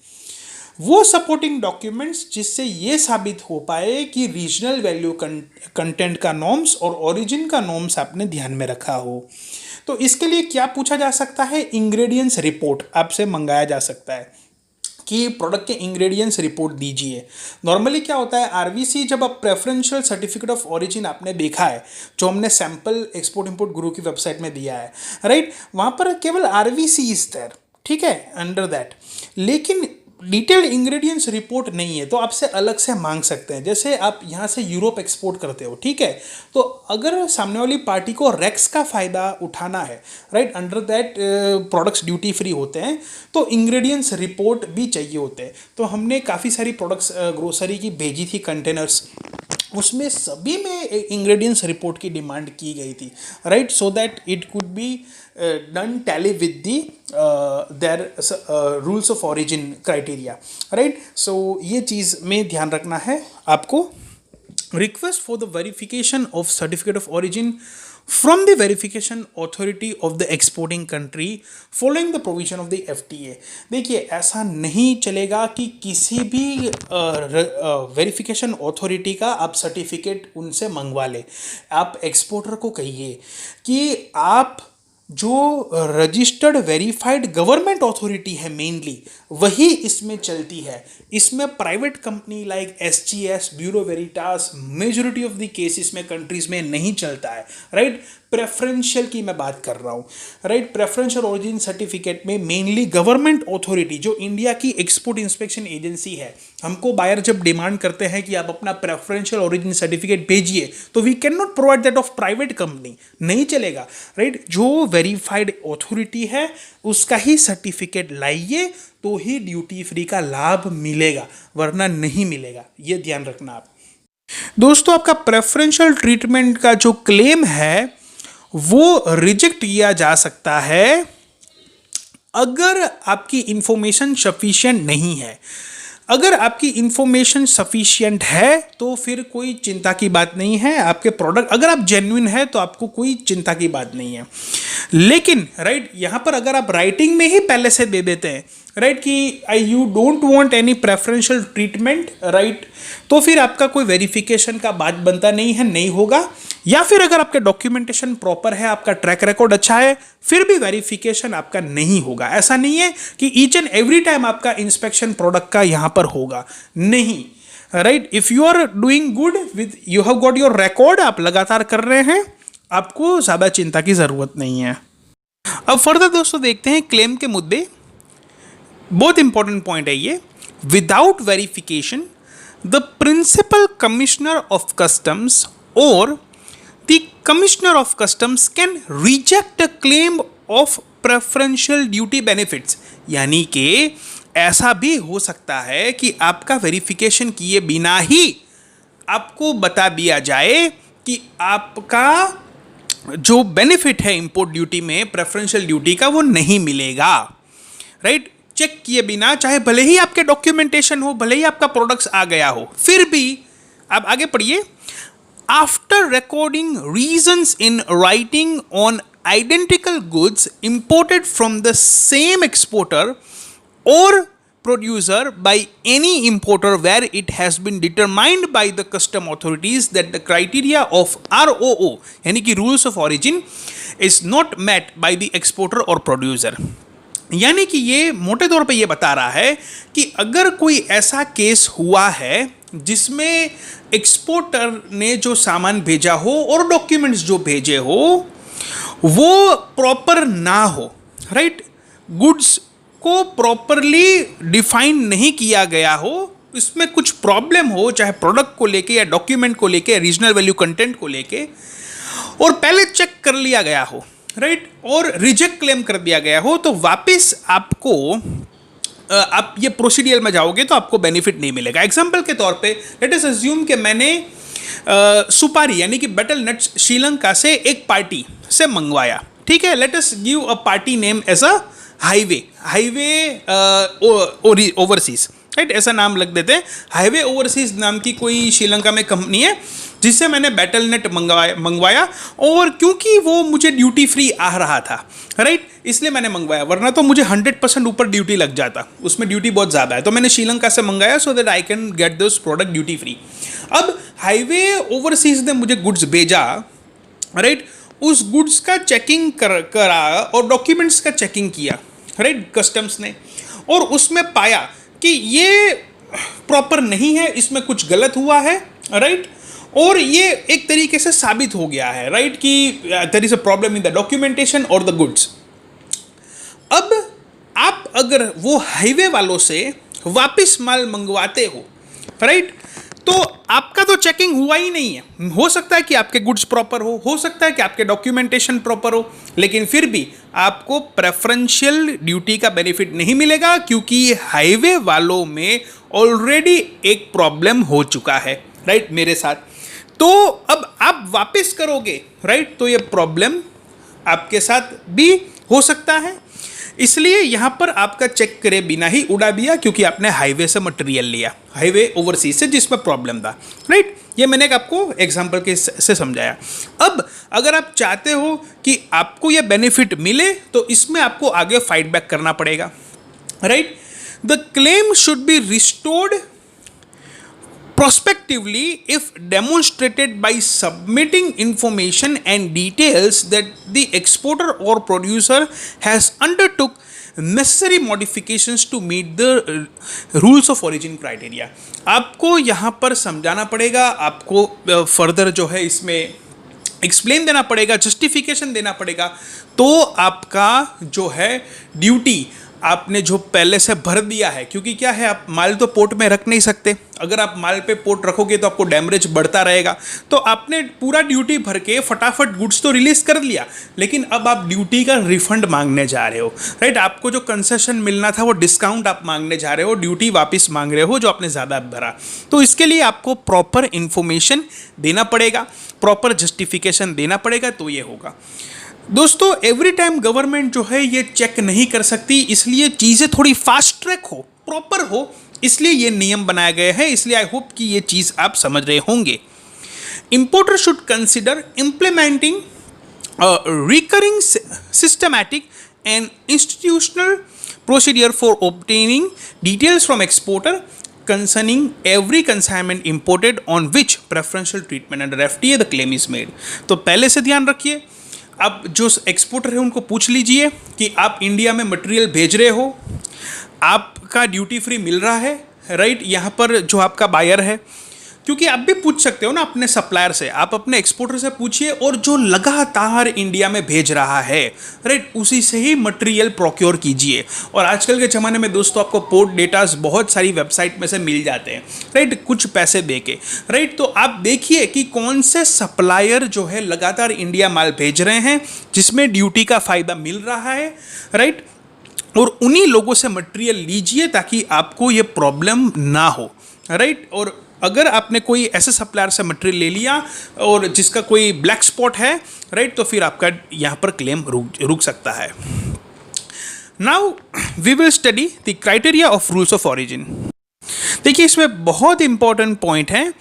वो सपोर्टिंग डॉक्यूमेंट्स जिससे ये साबित हो पाए कि रीजनल वैल्यू कंटेंट का नॉर्म्स और ओरिजिन का नॉर्म्स आपने ध्यान में रखा हो। तो इसके लिए क्या पूछा जा सकता है, इंग्रेडिएंट्स रिपोर्ट आपसे मंगाया जा सकता है कि प्रोडक्ट के इंग्रेडिएंट्स रिपोर्ट दीजिए। नॉर्मली क्या होता है, आरवीसी जब आप प्रेफरेंशियल सर्टिफिकेट ऑफ ओरिजिन आपने देखा है, जो हमने सैंपल एक्सपोर्ट इंपोर्ट गुरु की वेबसाइट में दिया है, राइट, वहाँ पर केवल आरवीसी इज देयर, ठीक है, अंडर दैट, लेकिन डिटेल्ड इंग्रेडिएंट्स रिपोर्ट नहीं है, तो आपसे अलग से मांग सकते हैं। जैसे आप यहाँ से यूरोप एक्सपोर्ट करते हो, ठीक है, तो अगर सामने वाली पार्टी को रैक्स का फ़ायदा उठाना है, right, under that products duty free होते हैं, तो इंग्रेडिएंट्स रिपोर्ट भी चाहिए होते हैं। तो हमने काफ़ी सारी प्रोडक्ट्स ग्रोसरी की भेजी थी कंटेनर्स, उसमें सभी में इंग्रेडिएंट्स रिपोर्ट की डिमांड की गई थी, right, so that it could be done tally with the their rules of origin criteria, right. So ये चीज़ में ध्यान रखना है आपको। Request for the verification of certificate of origin from the verification authority of the exporting country following the provision of the FTA। देखिए, ऐसा नहीं चलेगा कि किसी भी वेरिफिकेशन अथॉरिटी का आप सर्टिफिकेट उनसे मंगवा ले। आप एक्सपोर्टर को कहिए कि आप जो रजिस्टर्ड वेरीफाइड गवर्नमेंट अथॉरिटी है मेनली वही इसमें चलती है। इसमें private company like SGS, bureau Veritas majority of the cases में कंट्रीज में नहीं चलता है, राइट। प्रेफरेंशियल की मैं बात कर रहा हूँ, राइट। प्रेफरेंशियल ओरिजिन सर्टिफिकेट में मेनली गवर्नमेंट अथॉरिटी जो इंडिया की एक्सपोर्ट इंस्पेक्शन एजेंसी है, हमको बायर जब डिमांड करते हैं कि आप अपना प्रेफरेंशियल ओरिजिन सर्टिफिकेट भेजिए तो we can not provide that of private company, नहीं चलेगा, राइट। जो वेरीफाइड अथॉरिटी है उसका ही सर्टिफिकेट लाइए तो ही ड्यूटी फ्री का लाभ मिलेगा, वरना नहीं मिलेगा, ये ध्यान रखना आप। दोस्तों, आपका प्रेफरेंशियल ट्रीटमेंट का जो क्लेम है वो रिजेक्ट किया जा सकता है अगर आपकी इंफॉर्मेशन सफिशिएंट नहीं है। अगर आपकी इंफॉर्मेशन सफिशिएंट है तो फिर कोई चिंता की बात नहीं है। आपके प्रोडक्ट अगर आप जेन्युइन है तो आपको कोई चिंता की बात नहीं है। लेकिन राइट, यहां पर अगर आप राइटिंग में ही पहले से दे देते हैं राइट कि you don't want any preferential treatment, right, तो फिर आपका कोई वेरिफिकेशन का बात बनता नहीं है, नहीं होगा। या फिर अगर आपके डॉक्यूमेंटेशन प्रॉपर है, आपका ट्रैक रिकॉर्ड अच्छा है, फिर भी वेरिफिकेशन आपका नहीं होगा। ऐसा नहीं है कि ईच एंड एवरी टाइम आपका इंस्पेक्शन प्रोडक्ट का यहां पर होगा, नहीं, right. If you are doing good with you have got your record, आप लगातार कर रहे हैं, आपको ज्यादा चिंता की जरूरत नहीं है। अब फर्दर दोस्तों देखते हैं क्लेम के मुद्दे। बहुत इंपॉर्टेंट पॉइंट है ये। Without verification the principal commissioner of customs और the commissioner of customs can reject a claim of preferential duty benefits. यानी कि ऐसा भी हो सकता है कि आपका वेरिफिकेशन किए बिना ही आपको बता दिया जाए कि आपका जो बेनिफिट है इंपोर्ट ड्यूटी में प्रेफरेंशियल ड्यूटी का वो नहीं मिलेगा, राइट। चेक किए बिना, चाहे भले ही आपके डॉक्यूमेंटेशन हो, भले ही आपका प्रोडक्ट्स आ गया हो, फिर भी आप आगे पढ़िए। After recording reasons in writing on identical goods imported from the same exporter और producer by any importer where it has been determined by the custom authorities that the criteria of ROO यानी कि rules of origin is not met by the exporter or producer। यानी कि ये मोटे तौर पे ये बता रहा है कि अगर कोई ऐसा केस हुआ है जिसमें एक्सपोर्टर ने जो सामान भेजा हो और डॉक्यूमेंट्स जो भेजे हो वो प्रॉपर ना हो, राइट, गुड्स को प्रॉपरली डिफाइन नहीं किया गया हो, इसमें कुछ प्रॉब्लम हो, चाहे प्रोडक्ट को लेके या डॉक्यूमेंट को लेके, रीजनल वैल्यू कंटेंट को लेके, और पहले चेक कर लिया गया हो, राइट, और रिजेक्ट क्लेम कर दिया गया हो, तो वापस आपको आप ये प्रोसीडियर में जाओगे तो आपको बेनिफिट नहीं मिलेगा। एग्जाम्पल के तौर पे लेट अस अज्यूम कि मैंने सुपारी यानी कि बेटल नट्स श्रीलंका से एक पार्टी से मंगवाया, ठीक है। Let us give a party name as a highway overseas, right, ऐसा नाम लग देते हैं। हाईवे ओवरसीज नाम की कोई श्रीलंका में कंपनी है जिससे मैंने बैटल नेट मंगवाया, और क्योंकि वो मुझे ड्यूटी फ्री आ रहा था, राइट, इसलिए मैंने मंगवाया, वरना तो मुझे 100% ऊपर ड्यूटी लग जाता, उसमें ड्यूटी बहुत ज़्यादा है, तो मैंने श्रीलंका से मंगाया so that I can get this product duty free. अब हाईवे ओवरसीज ने मुझे गुड्स भेजा, राइट, उस गुड्स का चेकिंग करा और डॉक्यूमेंट्स का चेकिंग किया, राइट, कस्टम्स ने, और उसमें पाया कि ये प्रॉपर नहीं है, इसमें कुछ गलत हुआ है, राइट, और ये एक तरीके से साबित हो गया है, राइट, कि there is a problem in the documentation और द गुड्स। अब आप अगर वो हाईवे वालों से वापस माल मंगवाते हो, राइट, तो आपका तो चेकिंग हुआ ही नहीं है। हो सकता है कि आपके गुड्स प्रॉपर हो सकता है कि आपके डॉक्यूमेंटेशन प्रॉपर हो, लेकिन फिर भी आपको प्रेफरेंशियल ड्यूटी का बेनिफिट नहीं मिलेगा क्योंकि हाईवे वालों में ऑलरेडी एक प्रॉब्लम हो चुका है, राइट, मेरे साथ। तो अब आप वापस करोगे, राइट, तो ये प्रॉब्लम आपके साथ भी हो सकता है, इसलिए यहां पर आपका चेक करे बिना ही उड़ा दिया क्योंकि आपने हाईवे से मटेरियल लिया, हाईवे ओवरसीज से, जिसमें प्रॉब्लम था, राइट। ये मैंने आपको एग्जांपल के से समझाया। अब अगर आप चाहते हो कि आपको ये बेनिफिट मिले तो इसमें आपको आगे फाइट बैक करना पड़ेगा, right. The claim should be restored prospectively if demonstrated by submitting information and details that the exporter or producer has undertook necessary modifications to meet the rules of origin criteria। आपको यहाँ पर समझाना पड़ेगा, आपको further जो है इसमें explain देना पड़ेगा, जस्टिफिकेशन देना पड़ेगा, तो आपका जो है ड्यूटी आपने जो पहले से भर दिया है, क्योंकि क्या है आप माल तो पोर्ट में रख नहीं सकते, अगर आप माल पे पोर्ट रखोगे तो आपको डैमरेज बढ़ता रहेगा, तो आपने पूरा ड्यूटी भर के फटाफट गुड्स तो रिलीज कर लिया, लेकिन अब आप ड्यूटी का रिफंड मांगने जा रहे हो, राइट। आपको जो कंसेशन मिलना था वो डिस्काउंट आप मांगने जा रहे हो, ड्यूटी वापस मांग रहे हो जो आपने ज़्यादा भरा, तो इसके लिए आपको प्रॉपर इंफॉर्मेशन देना पड़ेगा, प्रॉपर जस्टिफिकेशन देना पड़ेगा, तो ये होगा। दोस्तों एवरी टाइम गवर्नमेंट जो है ये चेक नहीं कर सकती, इसलिए चीज़ें थोड़ी फास्ट ट्रैक हो, प्रॉपर हो, इसलिए ये नियम बनाए गए हैं, इसलिए आई होप कि ये चीज़ आप समझ रहे होंगे। Importer should consider implementing recurring systematic and institutional procedure for obtaining details from exporter concerning every consignment imported on which preferential treatment under FTA the claim is made। तो पहले से ध्यान रखिए, अब जो एक्सपोर्टर है उनको पूछ लीजिए कि आप इंडिया में मटेरियल भेज रहे हो, आपका ड्यूटी फ्री मिल रहा है, राइट। यहाँ पर जो आपका बायर है, क्योंकि आप भी पूछ सकते हो ना अपने सप्लायर से, आप अपने एक्सपोर्टर से पूछिए, और जो लगातार इंडिया में भेज रहा है, राइट, उसी से ही मटेरियल प्रोक्योर कीजिए। और आजकल के ज़माने में दोस्तों आपको पोर्ट डेटास बहुत सारी वेबसाइट में से मिल जाते हैं, राइट, कुछ पैसे दे के, राइट। तो आप देखिए कि कौन से सप्लायर जो है लगातार इंडिया माल भेज रहे हैं जिसमें ड्यूटी का फ़ायदा मिल रहा है, राइट, और उन्हीं लोगों से मटेरियल लीजिए ताकि आपको ये प्रॉब्लम ना हो, राइट। और अगर आपने कोई ऐसे सप्लायर से मटेरियल ले लिया और जिसका कोई ब्लैक स्पॉट है, राइट, तो फिर आपका यहाँ पर क्लेम रुक सकता है। Now we will study the criteria of rules of origin. देखिए इसमें बहुत इंपॉर्टेंट पॉइंट है,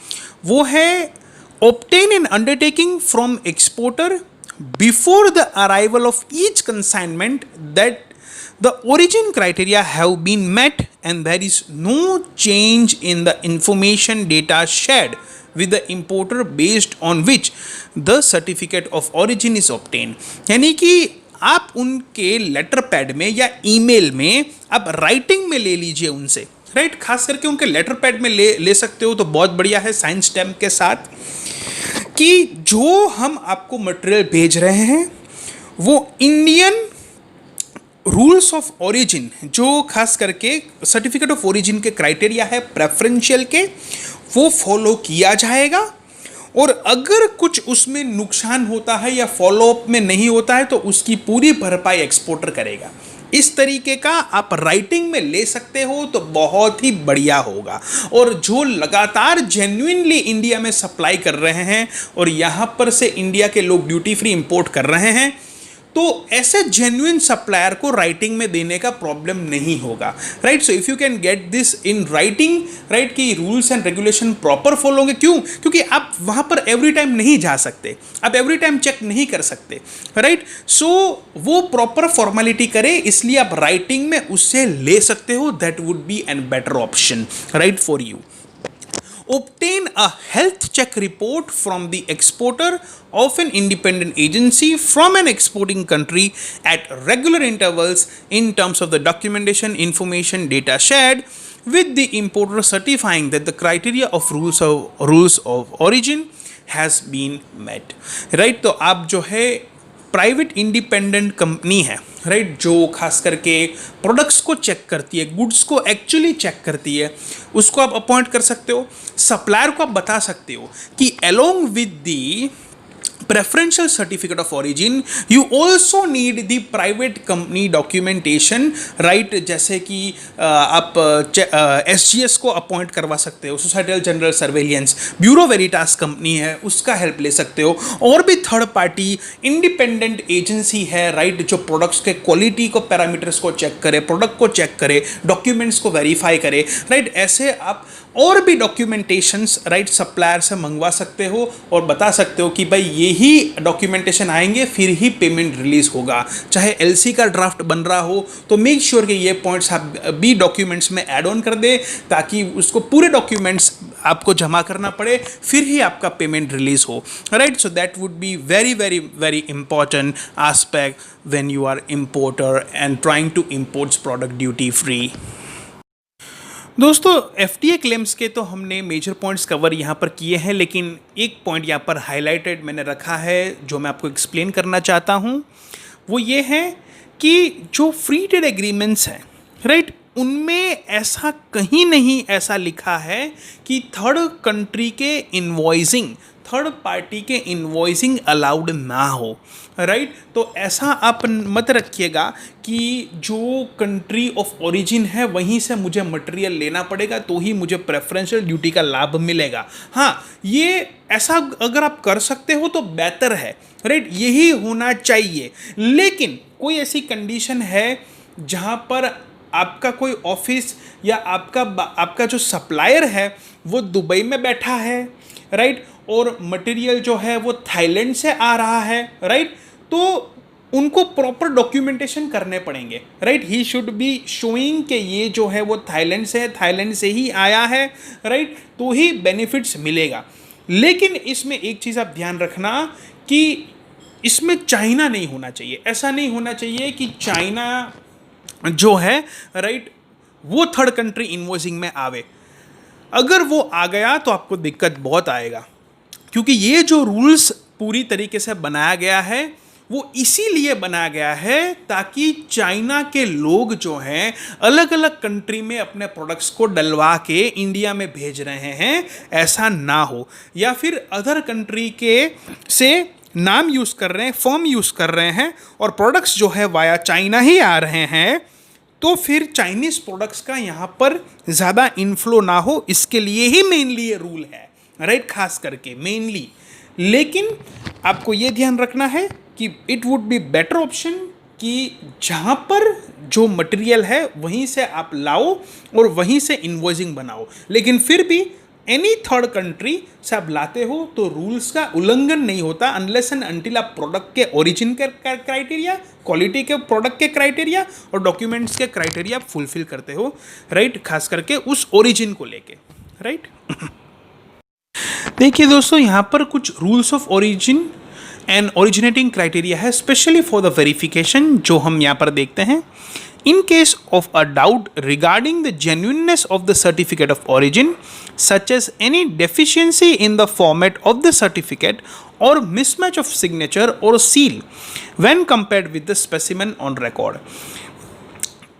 वो है obtain an undertaking from exporter before the arrival of each consignment that the origin criteria have been met and there is no change in the information data shared with the importer based on which the certificate of origin is obtained। यानी कि आप उनके letter pad में या email में आप writing में ले लीजिए उनसे, राइट, खास करके उनके लेटर पैड में ले सकते हो तो बहुत बढ़िया है, साइन स्टैम्प के साथ, कि जो हम आपको मटेरियल भेज रहे हैं वो इंडियन रूल्स ऑफ ओरिजिन, जो खास करके सर्टिफिकेट ऑफ ओरिजिन के क्राइटेरिया है प्रेफरेंशियल के, वो फॉलो किया जाएगा, और अगर कुछ उसमें नुकसान होता है या फॉलोअप में नहीं होता है तो उसकी पूरी भरपाई एक्सपोर्टर करेगा। इस तरीके का आप राइटिंग में ले सकते हो तो बहुत ही बढ़िया होगा। और जो लगातार जेन्युइनली इंडिया में सप्लाई कर रहे हैं और यहाँ पर से इंडिया के लोग ड्यूटी फ्री इंपोर्ट कर रहे हैं, तो ऐसे जेन्युइन सप्लायर को राइटिंग में देने का प्रॉब्लम नहीं होगा, right. So if you can get this in writing, right, कि rules and regulation proper follow होंगे, क्यों, क्योंकि आप वहाँ पर एवरी टाइम नहीं जा सकते, आप एवरी टाइम चेक नहीं कर सकते, राइट। सो वो प्रॉपर फॉर्मेलिटी करे, इसलिए आप राइटिंग में उससे ले सकते हो, that would be an better option, right, for you. Obtain a health check report from the exporter of an independent agency from an exporting country at regular intervals in terms of the documentation, information, data shared with the importer certifying that the criteria of rules of origin has been met, right। तो आप जो है private independent company है, right, जो खास करके products को check करती है, गुड्स को एक्चुअली चेक करती है, उसको आप अपॉइंट कर सकते हो। सप्लायर को आप बता सकते हो कि along with the preferential certificate of origin you also need the private company documentation, right, जैसे कि आप SGS को अपॉइंट करवा सकते हो, societal general surveillance bureau Veritas company है, उसका हेल्प ले सकते हो, और भी थर्ड पार्टी इंडिपेंडेंट एजेंसी है, राइट, जो प्रोडक्ट्स के क्वालिटी को पैरामीटर्स को चेक करे, प्रोडक्ट को चेक करे, डॉक्यूमेंट्स को वेरीफाई करे, राइट। ऐसे आप और भी डॉक्यूमेंटेशंस राइट सप्लायर से मंगवा सकते हो और बता सकते हो कि भाई यही डॉक्यूमेंटेशन आएंगे फिर ही पेमेंट रिलीज होगा। चाहे एलसी का ड्राफ्ट बन रहा हो तो मेक श्योर कि ये पॉइंट्स आप भी डॉक्यूमेंट्स में ऐड ऑन कर दे ताकि उसको पूरे डॉक्यूमेंट्स आपको जमा करना पड़े फिर ही आपका पेमेंट रिलीज हो, right. So that would be very very very important aspect when you are importer and trying to imports product duty free. दोस्तों एफटीए क्लेम्स के तो हमने मेजर पॉइंट्स कवर यहाँ पर किए हैं, लेकिन एक पॉइंट यहाँ पर हाईलाइटेड मैंने रखा है जो मैं आपको एक्सप्लेन करना चाहता हूँ। वो ये है कि जो फ्री ट्रेड एग्रीमेंट्स हैं राइट, उनमें ऐसा कहीं नहीं ऐसा लिखा है कि थर्ड कंट्री के इन्वॉइसिंग, थर्ड पार्टी के इन्वॉइसिंग अलाउड ना हो, राइट। तो ऐसा आप मत रखिएगा कि जो कंट्री ऑफ ओरिजिन है वहीं से मुझे मटेरियल लेना पड़ेगा तो ही मुझे प्रेफरेंशियल ड्यूटी का लाभ मिलेगा। हाँ, ये ऐसा अगर आप कर सकते हो तो बेहतर है, राइट, यही होना चाहिए। लेकिन कोई ऐसी कंडीशन है जहाँ पर आपका कोई ऑफिस या आपका जो सप्लायर है वो दुबई में बैठा है, राइट, और मटेरियल जो है वो थाईलैंड से आ रहा है, राइट, तो उनको प्रॉपर डॉक्यूमेंटेशन करने पड़ेंगे, right. He should be showing कि ये जो है वो थाईलैंड से है, थाईलैंड से ही आया है, राइट, तो ही बेनिफिट्स मिलेगा। लेकिन इसमें एक चीज़ आप ध्यान रखना कि इसमें चाइना नहीं होना चाहिए। ऐसा नहीं होना चाहिए कि चाइना जो है राइट वो थर्ड कंट्री इन्वॉइसिंग में आवे। अगर वो आ गया तो आपको दिक्कत बहुत आएगा, क्योंकि ये जो रूल्स पूरी तरीके से बनाया गया है वो इसीलिए बनाया गया है ताकि चाइना के लोग जो हैं अलग अलग कंट्री में अपने प्रोडक्ट्स को डलवा के इंडिया में भेज रहे हैं, ऐसा ना हो। या फिर अदर कंट्री के से नाम यूज़ कर रहे हैं, फर्म यूज़ कर रहे हैं और प्रोडक्ट्स जो है वाया चाइना ही आ रहे हैं, तो फिर चाइनीज़ प्रोडक्ट्स का यहाँ पर ज़्यादा इन्फ्लो ना हो, इसके लिए ही मेनली ये रूल है, राइट, खास करके मेनली। लेकिन आपको ये ध्यान रखना है कि it would be better option कि जहाँ पर जो मटेरियल है वहीं से आप लाओ और वहीं से इन्वॉइसिंग बनाओ। लेकिन फिर भी एनी थर्ड कंट्री से आप लाते हो तो रूल्स का उल्लंघन नहीं होता अनलेस एंड अनटिल आप प्रोडक्ट के ओरिजिन के क्राइटेरिया, क्वालिटी के प्रोडक्ट के क्राइटेरिया और डॉक्यूमेंट्स के क्राइटेरिया आप फुलफिल करते हो, राइट, खास करके उस ओरिजिन को लेके, राइट। देखिए दोस्तों, यहाँ पर कुछ rules of origin and originating criteria है स्पेशली फॉर द वेरिफिकेशन, जो हम यहाँ पर देखते हैं। In case of a doubt regarding the genuineness of the certificate of origin, such as any deficiency in the format of the certificate or mismatch of signature or seal when compared with the specimen on record.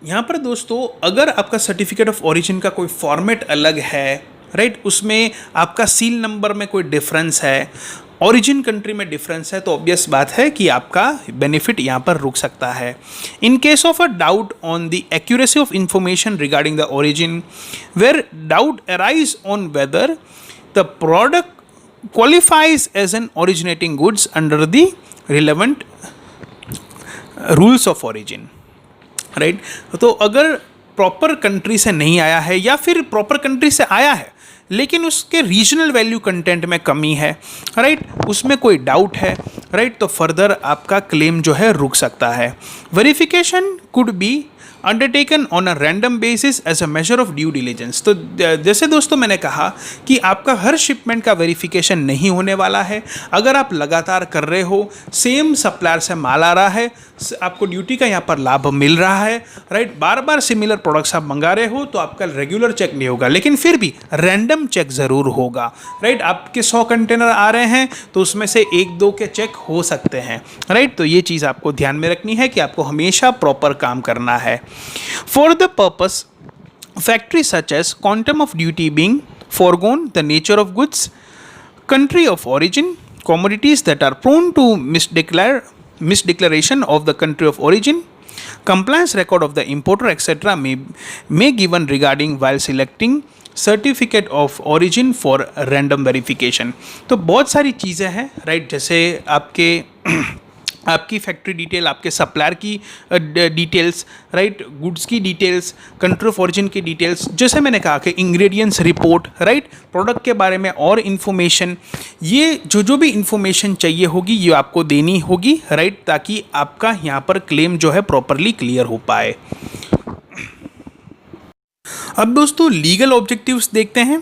यहाँ पर दोस्तों अगर आपका certificate of origin का कोई format अलग है, right, उसमें आपका सील नंबर में कोई डिफरेंस है, ओरिजिन कंट्री में डिफरेंस है, तो ऑब्वियस बात है कि आपका बेनिफिट यहाँ पर रुक सकता है। In case of a doubt on the accuracy of information regarding the origin, where doubt arise on whether the product qualifies as an originating goods under the relevant rules of origin, right. तो अगर proper country से नहीं आया है या फिर proper country से आया है लेकिन उसके रीजनल वैल्यू कंटेंट में कमी है, राइट, उसमें कोई डाउट है, राइट, तो फर्दर आपका क्लेम जो है रुक सकता है। Verification could be undertaken on a random basis as a measure of due diligence. तो जैसे दोस्तों मैंने कहा कि आपका हर शिपमेंट का वेरिफिकेशन नहीं होने वाला है। अगर आप लगातार कर रहे हो, सेम सप्लायर से माल आ रहा है, आपको ड्यूटी का यहाँ पर लाभ मिल रहा है, राइट, बार बार सिमिलर प्रोडक्ट्स आप मंगा रहे हो, तो आपका रेगुलर चेक नहीं होगा, लेकिन फिर भी रैंडम चेक ज़रूर होगा, राइट। आपके 100 कंटेनर आ रहे हैं तो उसमें से 1-2 के चेक हो सकते हैं, राइट। तो ये चीज़ आपको ध्यान में रखनी है कि आपको हमेशा प्रॉपर काम करना है। For the purpose, factories such as quantum of duty being foregone, the nature of goods, country of origin, commodities that are prone to misdeclaration of the country of origin, compliance record of the importer, etc. may given regarding while selecting certificate of origin for random verification. तो बहुत सारी चीज़ें हैं, right, जैसे आपके आपकी factory detail, आपके supplier की डिटेल्स, राइट, गुड्स की डिटेल्स, कंट्री ऑफ ओरिजिन की डिटेल्स, जैसे मैंने कहा कि इंग्रेडिएंट्स रिपोर्ट, राइट, प्रोडक्ट के बारे में और इन्फॉर्मेशन, ये जो भी इन्फॉर्मेशन चाहिए होगी ये आपको देनी होगी, राइट, ताकि आपका यहाँ पर क्लेम जो है प्रॉपरली क्लियर हो पाए। अब दोस्तों लीगल ऑब्जेक्टिव्स देखते हैं।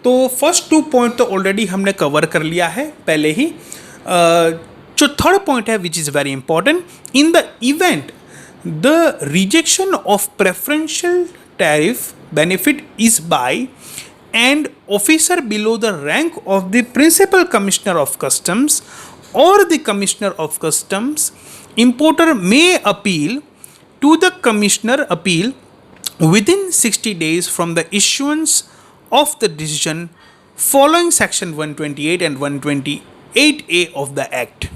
तो फर्स्ट 2 पॉइंट तो ऑलरेडी हमने कवर कर लिया है पहले ही। जो थर्ड पॉइंट है which is very important, in the event the rejection of preferential tariff benefit is by and officer below the rank of the principal commissioner of customs or the commissioner of customs, importer may appeal to the commissioner appeal within 60 days from the issuance of the decision following section 128 and 128A of the act.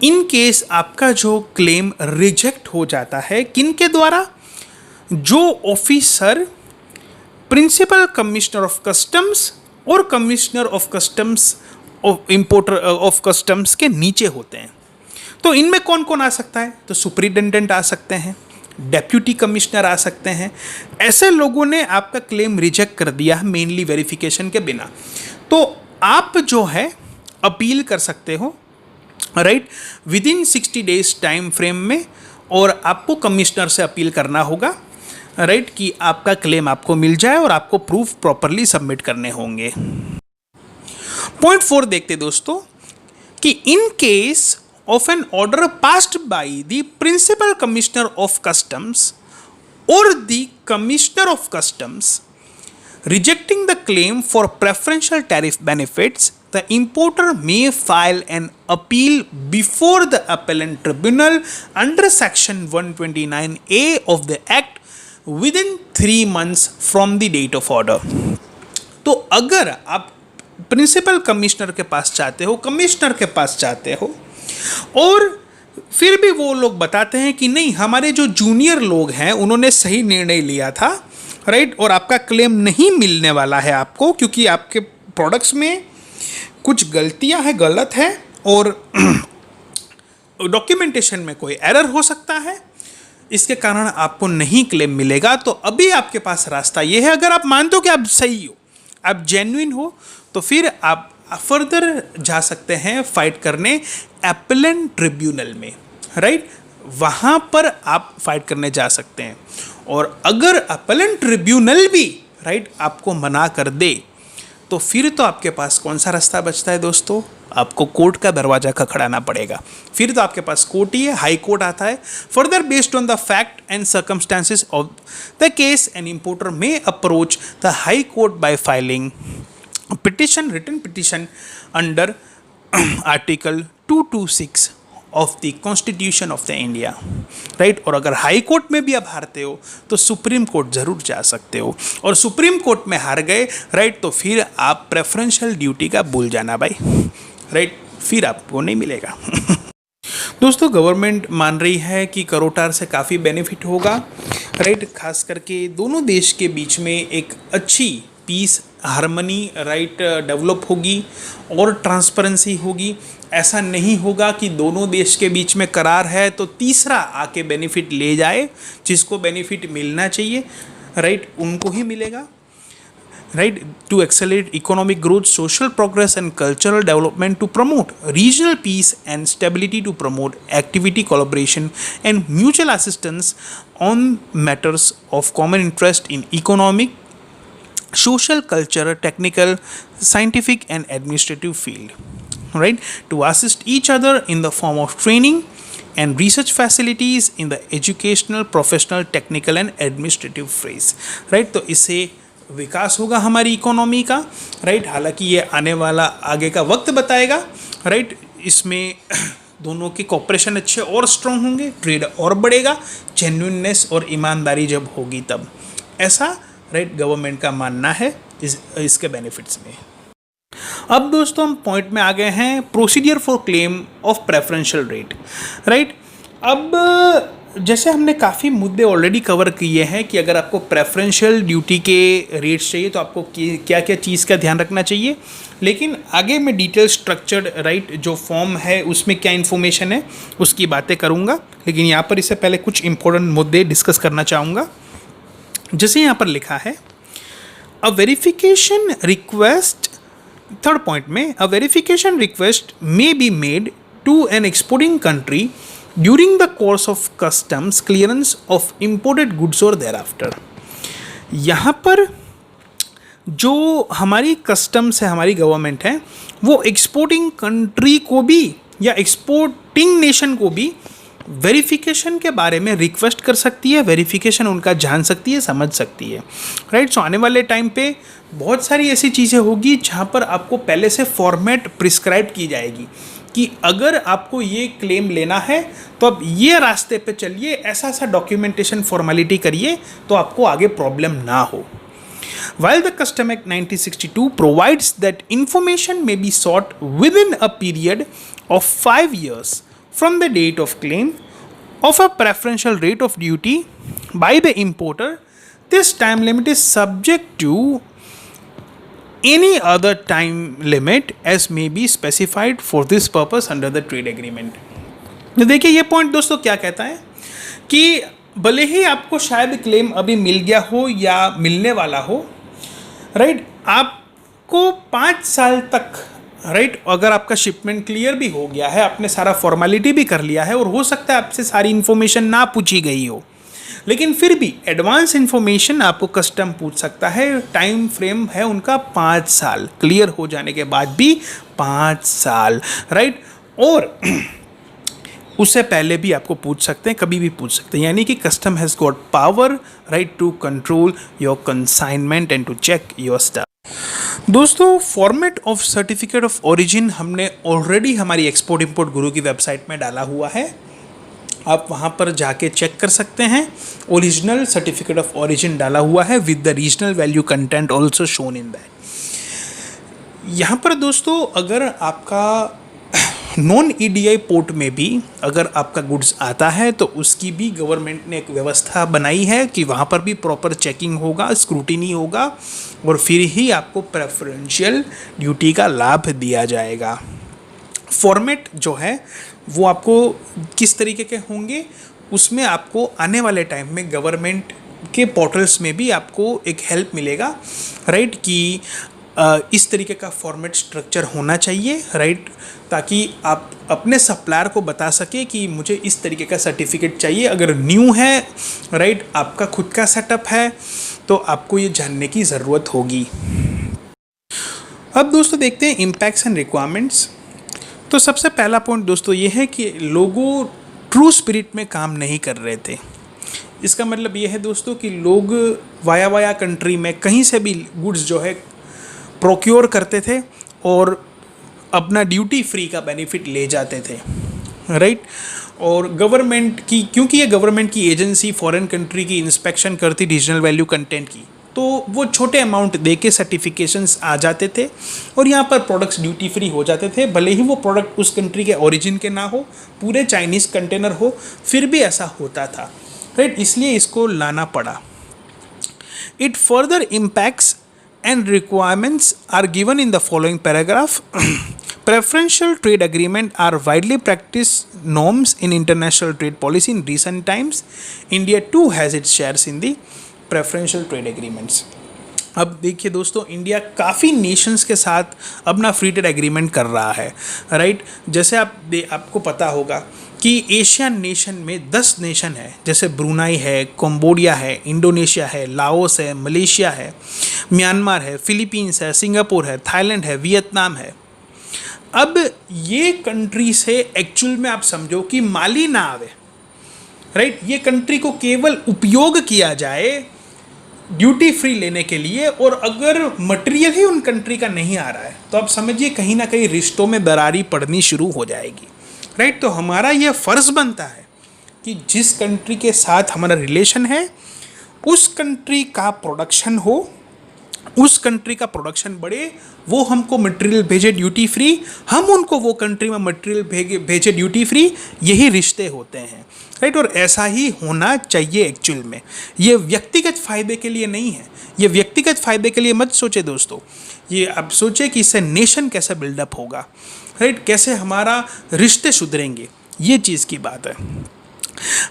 In case आपका जो claim reject हो जाता है, किन के द्वारा? जो officer principal commissioner of customs और commissioner of customs of importer of customs के नीचे होते हैं। तो इनमें कौन कौन आ सकता है? तो सुपरिटेंडेंट आ सकते हैं, डेप्यूटी कमिश्नर आ सकते हैं। ऐसे लोगों ने आपका क्लेम रिजेक्ट कर दिया है मेनली वेरिफिकेशन के बिना, तो आप जो है अपील कर सकते हो, right, within 60 days time frame में, और आपको कमिश्नर से अपील करना होगा, राइट, कि आपका क्लेम आपको मिल जाए और आपको प्रूफ प्रॉपरली सबमिट करने होंगे। पॉइंट 4 देखते दोस्तों कि in case of an order passed by the principal commissioner of customs और the commissioner of customs rejecting the claim for preferential tariff benefits, the importer may file an appeal before the appellant tribunal under section 129A of the act within 3 months from the date of order. तो अगर आप principal commissioner के पास चाहते हो, commissioner के पास चाहते हो, और फिर भी वो लोग बताते हैं कि नहीं, हमारे जो जूनियर लोग हैं उन्होंने सही निर्णय लिया था, राइट, और आपका क्लेम नहीं मिलने वाला है आपको, क्योंकि आपके प्रोडक्ट्स में कुछ गलतियां हैं, गलत है, और डॉक्यूमेंटेशन में कोई एरर हो सकता है, इसके कारण आपको नहीं क्लेम मिलेगा। तो अभी आपके पास रास्ता ये है, अगर आप मानते हो कि आप सही हो, आप जेन्युइन हो, तो फिर आप फर्दर जा सकते हैं फाइट करने एपेलेंट ट्रिब्यूनल में, राइट, वहाँ पर आप फाइट करने जा सकते हैं। और अगर अपेलेंट ट्रिब्यूनल भी, राइट, आपको मना कर दे, तो फिर तो आपके पास कौन सा रास्ता बचता है दोस्तों? आपको कोर्ट का दरवाजा खखड़ाना पड़ेगा। फिर तो आपके पास कोर्ट ही है, हाई कोर्ट आता है। Further based on the fact and circumstances of the case, an importer may approach the high court by filing petition, written petition under article 226 of the constitution of the India, right. और अगर high court में भी आप हारते हो तो supreme court ज़रूर जा सकते हो, और सुप्रीम कोर्ट में हार गए, राइट, तो फिर आप प्रेफरेंशियल ड्यूटी का भूल जाना भाई, राइट, फिर आपको नहीं मिलेगा। दोस्तों गवर्नमेंट मान रही है कि करोटार से काफ़ी बेनिफिट होगा, राइट, खास करके दोनों देश के बीच में एक अच्छी पीस, हारमनी, राइट, डेवलप होगी और ट्रांसपेरेंसी होगी। ऐसा नहीं होगा कि दोनों देश के बीच में करार है तो तीसरा आके बेनिफिट ले जाए, जिसको बेनिफिट मिलना चाहिए, राइट, उनको ही मिलेगा, right, to accelerate economic growth, social progress and cultural development, to promote regional peace and stability, to promote activity, collaboration and mutual assistance on matters of common interest in economic, social, cultural, technical, scientific and administrative field, right, to assist each other in the form of training and research facilities in the educational, professional, technical and administrative phase, right। तो इससे विकास होगा हमारी economy का, right. हालांकि ये आने वाला आगे का वक्त बताएगा, राइट। इसमें दोनों के कॉपरेशन अच्छे और स्ट्रॉन्ग होंगे, ट्रेड और बढ़ेगा, जेन्युइननेस और ईमानदारी जब होगी तब, ऐसा, राइट, गवर्नमेंट का मानना है इसके बेनिफिट्स में। अब दोस्तों हम पॉइंट में आ गए हैं, procedure for claim of preferential rate, right. अब जैसे हमने काफ़ी मुद्दे ऑलरेडी कवर किए हैं कि अगर आपको प्रेफरेंशियल ड्यूटी के रेट्स चाहिए तो आपको क्या क्या चीज़ का ध्यान रखना चाहिए, लेकिन आगे मैं डिटेल स्ट्रक्चर्ड राइट जो फॉर्म है उसमें क्या इन्फॉर्मेशन है उसकी बातें करूँगा, लेकिन यहाँ पर इससे पहले कुछ इंपॉर्टेंट मुद्दे डिस्कस करना चाहूँगा। जैसे यहाँ पर लिखा है a verification request, third point में a verification request may be made to an exporting country during the course of customs clearance of imported goods और देयर आफ्टर। यहाँ पर जो हमारी कस्टम्स है, हमारी गवर्नमेंट है, वो एक्सपोर्टिंग कंट्री को भी या एक्सपोर्टिंग नेशन को भी वेरिफिकेशन के बारे में रिक्वेस्ट कर सकती है, वेरिफिकेशन उनका जान सकती है, समझ सकती है, राइट। सो आने वाले टाइम पे बहुत सारी ऐसी चीज़ें होगी जहाँ पर आपको पहले से फॉर्मेट प्रिस्क्राइब की जाएगी कि अगर आपको ये क्लेम लेना है तो अब ये रास्ते पे चलिए, ऐसा ऐसा डॉक्यूमेंटेशन फॉर्मेलिटी करिए तो आपको आगे प्रॉब्लम ना हो। While the Custom Act 1962 provides that information may be sought within a period of 5 years from the date of claim of a preferential rate of duty by the importer, this time limit is subject to any other time limit as may be specified for this purpose under the trade agreement। तो देखिए ये point दोस्तों क्या कहता है कि भले ही आपको शायद क्लेम अभी मिल गया हो या मिलने वाला हो, राइट, आपको 5 साल तक, राइट, अगर आपका शिपमेंट क्लियर भी हो गया है, आपने सारा फॉर्मेलिटी भी कर लिया है और हो सकता है आपसे सारी इन्फॉर्मेशन ना पूछी गई हो, लेकिन फिर भी एडवांस इन्फॉर्मेशन आपको कस्टम पूछ सकता है। टाइम फ्रेम है उनका 5 साल, क्लियर हो जाने के बाद भी 5 साल, राइट, और उससे पहले भी आपको पूछ सकते हैं, कभी भी पूछ सकते हैं, यानी कि custom has got power, right, to control your consignment and to check your stuff. दोस्तों format of certificate of origin हमने ऑलरेडी हमारी एक्सपोर्ट इंपोर्ट गुरु की वेबसाइट में डाला हुआ है, आप वहाँ पर जाके चेक कर सकते हैं। ओरिजिनल सर्टिफिकेट ऑफ ओरिजिन डाला हुआ है with the regional value content also shown in that. यहाँ पर दोस्तों अगर आपका नॉन ईडीआई पोर्ट में भी अगर आपका गुड्स आता है तो उसकी भी गवर्नमेंट ने एक व्यवस्था बनाई है कि वहाँ पर भी प्रॉपर चेकिंग होगा, स्क्रूटिनी होगा और फिर ही आपको प्रेफरेंशियल ड्यूटी का लाभ दिया जाएगा। फॉर्मेट जो है वो आपको किस तरीके के होंगे उसमें आपको आने वाले टाइम में गवर्नमेंट के पोर्टल्स में भी आपको एक हेल्प मिलेगा, राइट, कि इस तरीके का फॉर्मेट स्ट्रक्चर होना चाहिए, राइट, ताकि आप अपने सप्लायर को बता सके कि मुझे इस तरीके का सर्टिफिकेट चाहिए। अगर न्यू है, राइट, आपका खुद का सेटअप है तो आपको ये जानने की ज़रूरत होगी। अब दोस्तों देखते हैं इम्पैक्ट्स एंड रिक्वायरमेंट्स। तो सबसे पहला पॉइंट दोस्तों ये है कि लोगों ट्रू स्पिरिट में काम नहीं कर रहे थे। इसका मतलब ये है दोस्तों कि लोग वाया कंट्री में कहीं से भी गुड्स जो है प्रोक्योर करते थे और अपना ड्यूटी फ्री का बेनिफिट ले जाते थे, राइट। और गवर्नमेंट की, क्योंकि ये गवर्नमेंट की एजेंसी फॉरेन कंट्री की इंस्पेक्शन करती रीजनल वैल्यू कंटेंट की, तो वो छोटे अमाउंट दे के सर्टिफिकेशंस आ जाते थे और यहाँ पर प्रोडक्ट्स ड्यूटी फ्री हो जाते थे, भले ही वो प्रोडक्ट उस कंट्री के ओरिजिन के ना हो, पूरे चाइनीज़ कंटेनर हो, फिर भी ऐसा होता था, राइट, इसलिए इसको लाना पड़ा। It further impacts and requirements are given in the following paragraph. Preferential trade agreement are widely practiced norms in international trade policy in recent times. India too has its shares in the preferential trade agreements. अब देखिए दोस्तों, India काफ़ी Nations के साथ अपना free trade agreement कर रहा है, राइट। जैसे आपको पता होगा कि एशियन नेशन में 10 नेशन है, जैसे ब्रुनाई है, कंबोडिया है, इंडोनेशिया है, लाओस है, मलेशिया है, म्यांमार है, फिलीपींस है, सिंगापुर है, थाईलैंड है, वियतनाम है। अब ये कंट्री से एक्चुअल में आप समझो कि माली ना आवे, राइट, ये कंट्री को केवल उपयोग किया जाए ड्यूटी फ्री लेने के लिए, और अगर मटेरियल ही उन कंट्री का नहीं आ रहा है तो आप समझिए कहीं ना कहीं रिश्तों में दरारी पड़नी शुरू हो जाएगी, राइट। तो हमारा यह फ़र्ज़ बनता है कि जिस कंट्री के साथ हमारा रिलेशन है उस कंट्री का प्रोडक्शन हो, उस कंट्री का प्रोडक्शन बढ़े, वो हमको मटेरियल भेजे ड्यूटी फ्री, हम उनको वो कंट्री में मटेरियल भेजे ड्यूटी फ्री, यही रिश्ते होते हैं, राइट। और ऐसा ही होना चाहिए एक्चुअल में। ये व्यक्तिगत फ़ायदे के लिए नहीं है, ये व्यक्तिगत फ़ायदे के लिए मत सोचे दोस्तों, ये आप सोचे कि इससे नेशन कैसे बिल्डअप होगा, राइट, कैसे हमारा रिश्ते सुधरेंगे, ये चीज़ की बात है।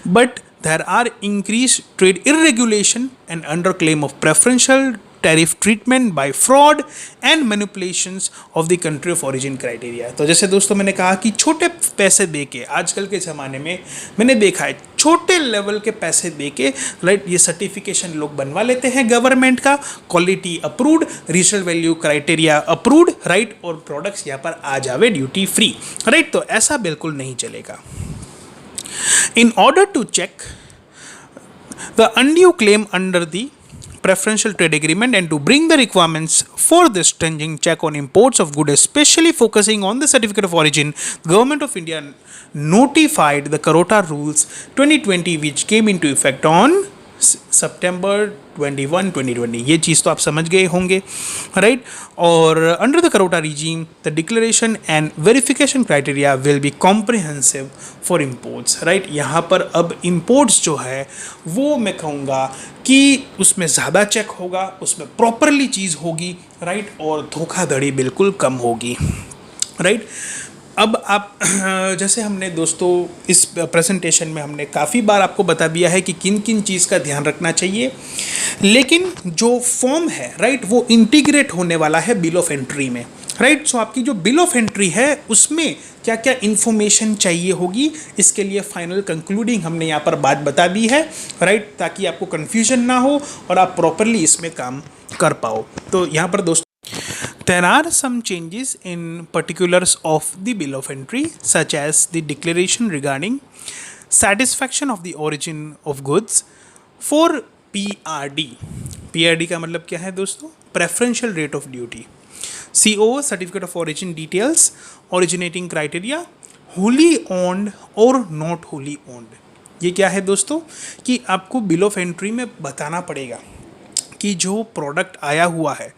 But there are increased trade irregulation and under claim of preferential tariff treatment by fraud and manipulations of the country of origin criteria। तो जैसे दोस्तों मैंने कहा कि छोटे पैसे दे के आजकल के ज़माने में मैंने देखा है, छोटे लेवल के पैसे दे के, राइट, ये सर्टिफिकेशन लोग बनवा लेते हैं गवर्नमेंट का, quality approved, regional value criteria approved, right, और प्रोडक्ट्स यहाँ पर आ जावे ड्यूटी फ्री, राइट। तो ऐसा बिल्कुल नहीं चलेगा। In order to check the undue claim under the preferential trade agreement and to bring the requirements for the stringent check on imports of goods, especially focusing on the certificate of origin, the Government of India notified the Carota Rules 2020, which came into effect on सितंबर 21, 2020। ये चीज़ तो आप समझ गए होंगे, right. और under the CAROTAR regime the declaration and verification criteria will be comprehensive for imports, right. यहाँ पर अब इम्पोर्ट्स जो है वो मैं कहूँगा कि उसमें ज़्यादा चेक होगा, उसमें प्रॉपरली चीज़ होगी, राइट, और धोखाधड़ी बिल्कुल कम होगी, राइट। अब आप जैसे हमने दोस्तों इस प्रेजेंटेशन में हमने काफ़ी बार आपको बता दिया है कि किन किन चीज़ का ध्यान रखना चाहिए, लेकिन जो फॉर्म है, राइट, वो इंटीग्रेट होने वाला है बिल ऑफ एंट्री में, राइट। सो आपकी जो बिल ऑफ एंट्री है उसमें क्या क्या इन्फॉर्मेशन चाहिए होगी, इसके लिए फाइनल कंक्लूडिंग हमने यहाँ पर बात बता दी है, राइट, ताकि आपको कन्फ्यूजन ना हो और आप प्रॉपरली इसमें काम कर पाओ। तो यहाँ पर दोस्तों there are some changes in particulars of the bill of entry, such as the declaration regarding satisfaction of the origin of goods for PRD। PRD का मतलब क्या है दोस्तों? Preferential rate of duty। CO certificate of origin details, originating criteria, wholly owned और not wholly owned। ये क्या है दोस्तों कि आपको बिल ऑफ एंट्री में बताना पड़ेगा कि जो प्रोडक्ट आया हुआ है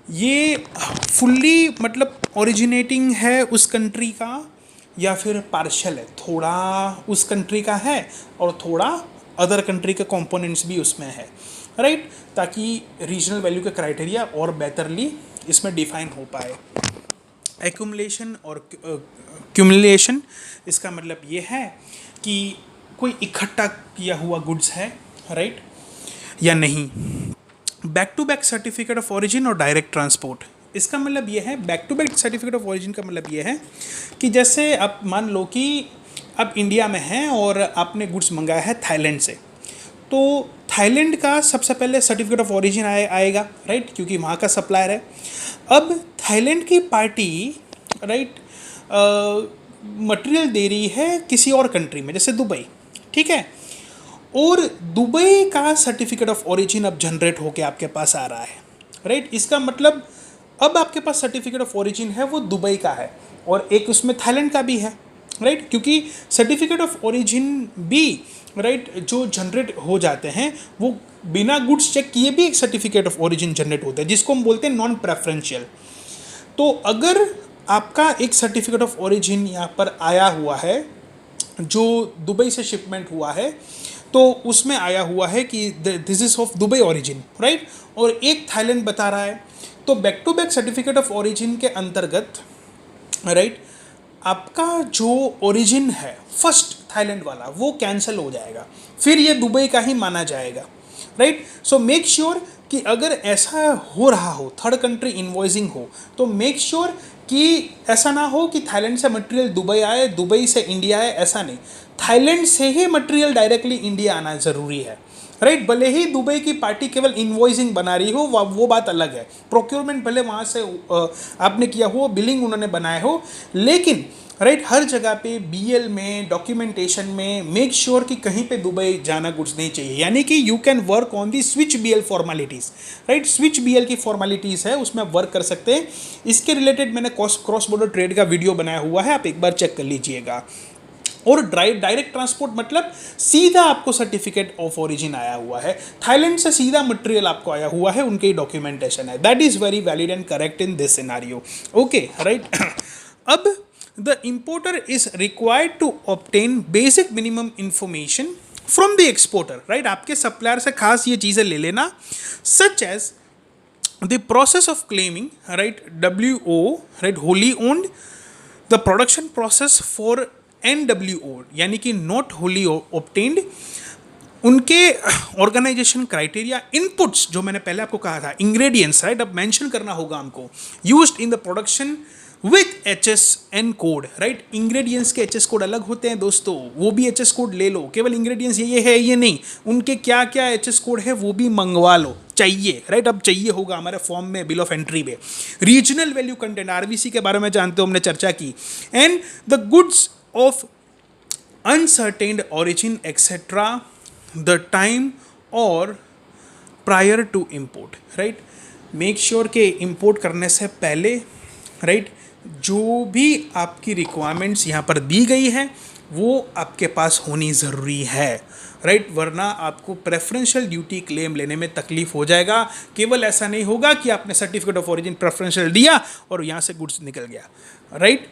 ये फुल्ली मतलब ओरिजिनेटिंग है उस कंट्री का या फिर पार्शल है, थोड़ा उस कंट्री का है और थोड़ा अदर कंट्री के कंपोनेंट्स भी उसमें है, राइट, ताकि रीजनल वैल्यू का क्राइटेरिया और बेहतरली इसमें डिफाइन हो पाए। एक्यूमुलेशन और क्यूमुलेशन, इसका मतलब ये है कि कोई इकट्ठा किया हुआ गुड्स है, राइट, या नहीं। Back to back certificate of origin और डायरेक्ट ट्रांसपोर्ट, इसका मतलब ये है, back to back certificate of origin का मतलब ये है कि जैसे आप मान लो कि आप इंडिया में हैं और आपने गुड्स मंगाया है थाईलैंड से, तो थाईलैंड का सबसे पहले सर्टिफिकेट ऑफ ओरिजिन आएगा, राइट, क्योंकि वहाँ का सप्लायर है। अब थाईलैंड की पार्टी, राइट, मटेरियल दे रही है किसी और कंट्री में, जैसे दुबई, ठीक है, और दुबई का सर्टिफिकेट ऑफ ओरिजिन अब जनरेट होके आपके पास आ रहा है, राइट। इसका मतलब अब आपके पास सर्टिफिकेट ऑफ ओरिजिन है वो दुबई का है और एक उसमें थाईलैंड का भी है, राइट, क्योंकि सर्टिफिकेट ऑफ ओरिजिन भी, राइट, जो जनरेट हो जाते हैं वो बिना गुड्स चेक किए भी एक सर्टिफिकेट ऑफ ओरिजिन जनरेट होता है, जिसको हम बोलते हैं नॉन प्रेफरेंशियल। तो अगर आपका एक सर्टिफिकेट ऑफ ओरिजिन यहाँ पर आया हुआ है जो दुबई से शिपमेंट हुआ है, तो उसमें आया हुआ है कि this is of Dubai origin, right, और एक थाईलैंड बता रहा है, तो back to back certificate of origin के अंतर्गत, राइट, आपका जो ओरिजिन है फर्स्ट थाईलैंड वाला वो कैंसिल हो जाएगा, फिर ये दुबई का ही माना जाएगा, राइट। सो मेक श्योर कि अगर ऐसा हो रहा हो, थर्ड कंट्री इन्वॉइसिंग हो, तो मेक श्योर कि ऐसा ना हो कि थाईलैंड से मटेरियल दुबई आए, दुबई से इंडिया आए, ऐसा नहीं, थाईलैंड से ही मटेरियल डायरेक्टली इंडिया आना ज़रूरी है, राइट। भले ही दुबई की पार्टी केवल इन्वॉइसिंग बना रही हो, वो बात अलग है, प्रोक्योरमेंट भले वहाँ से आपने किया हो, बिलिंग उन्होंने बनाए हो, लेकिन राइट, हर जगह पे बीएल में, डॉक्यूमेंटेशन में मेक श्योर कि कहीं पे दुबई जाना गुड्स नहीं चाहिए, यानी कि you can work on the switch BL formalities, right, switch BL की फॉर्मेलिटीज़ है उसमें वर्क कर सकते हैं। इसके रिलेटेड मैंने क्रॉस बॉर्डर ट्रेड का वीडियो बनाया हुआ है, आप एक बार चेक कर लीजिएगा। और डायरेक्ट ट्रांसपोर्ट मतलब सीधा आपको सर्टिफिकेट ऑफ ओरिजिन आया हुआ है, थाईलैंड से सीधा मटेरियल आपको आया हुआ है, उनके डॉक्यूमेंटेशन है. That is very valid and correct in this scenario. Okay, right. अब the importer is required to obtain basic minimum information from the exporter, right. आपके सप्लायर से खास ये चीज़ें ले लेना, such as the process of claiming, right, WO, right, wholly owned, the production process for NWO यानी कि not wholly obtained, उनके ऑर्गेनाइजेशन क्राइटेरिया, इनपुट्स जो मैंने पहले आपको कहा था, इंग्रेडिएंट्स, राइट, अब मेंशन करना होगा हमको, used in the production with HSN code, right. Ingredients के HS कोड अलग होते हैं दोस्तों, वो भी HS कोड ले लो. केवल इंग्रेडिएंट्स ये है ये नहीं, उनके क्या क्या HS कोड है वो भी मंगवा लो, चाहिए, राइट. अब चाहिए होगा हमारे फॉर्म में, बिल ऑफ एंट्री में. रीजनल वैल्यू कंटेंट, RVC के बारे में जानते हो, हमने चर्चा की. And the goods of unascertained origin etcetera, the time और prior to import, right. Make sure के इम्पोर्ट करने से पहले, राइट, जो भी आपकी रिक्वायरमेंट्स यहाँ पर दी गई है वो आपके पास होनी ज़रूरी है, राइट. वरना आपको प्रेफरेंशियल ड्यूटी क्लेम लेने में तकलीफ हो जाएगा. केवल ऐसा नहीं होगा कि आपने सर्टिफिकेट ऑफ ओरिजिन प्रेफरेंशियल दिया और यहाँ से गुड्स निकल गया, right.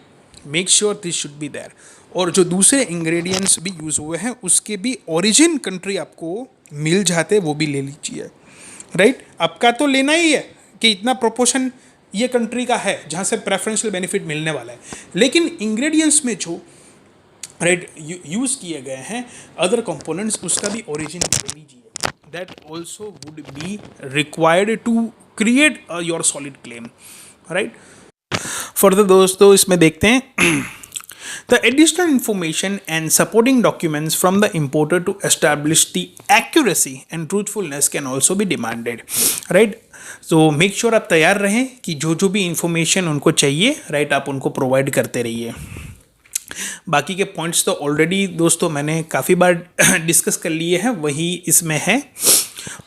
Make sure this should be there. और जो दूसरे इंग्रेडिएंट्स भी यूज़ हुए हैं उसके भी ओरिजिन कंट्री आपको मिल जाते, वो भी ले लीजिए, राइट. आपका तो लेना ही है कि इतना प्रोपोर्शन ये कंट्री का है जहाँ से प्रेफरेंशियल बेनिफिट मिलने वाला है, लेकिन इंग्रेडिएंट्स में जो, राइट, यूज़ किए गए हैं अदर कंपोनेंट्स, उसका भी ओरिजिन ले लीजिए. That also would be required to create your solid claim, right. Further दोस्तों इसमें देखते हैं the additional information and supporting documents from the importer to establish the accuracy and truthfulness can also be demanded, right. So make sure आप तैयार रहें कि जो भी इंफॉर्मेशन उनको चाहिए, राइट, आप उनको प्रोवाइड करते रहिए. बाकी के पॉइंट्स तो ऑलरेडी दोस्तों मैंने काफ़ी बार डिस्कस कर लिए हैं, वही इसमें है.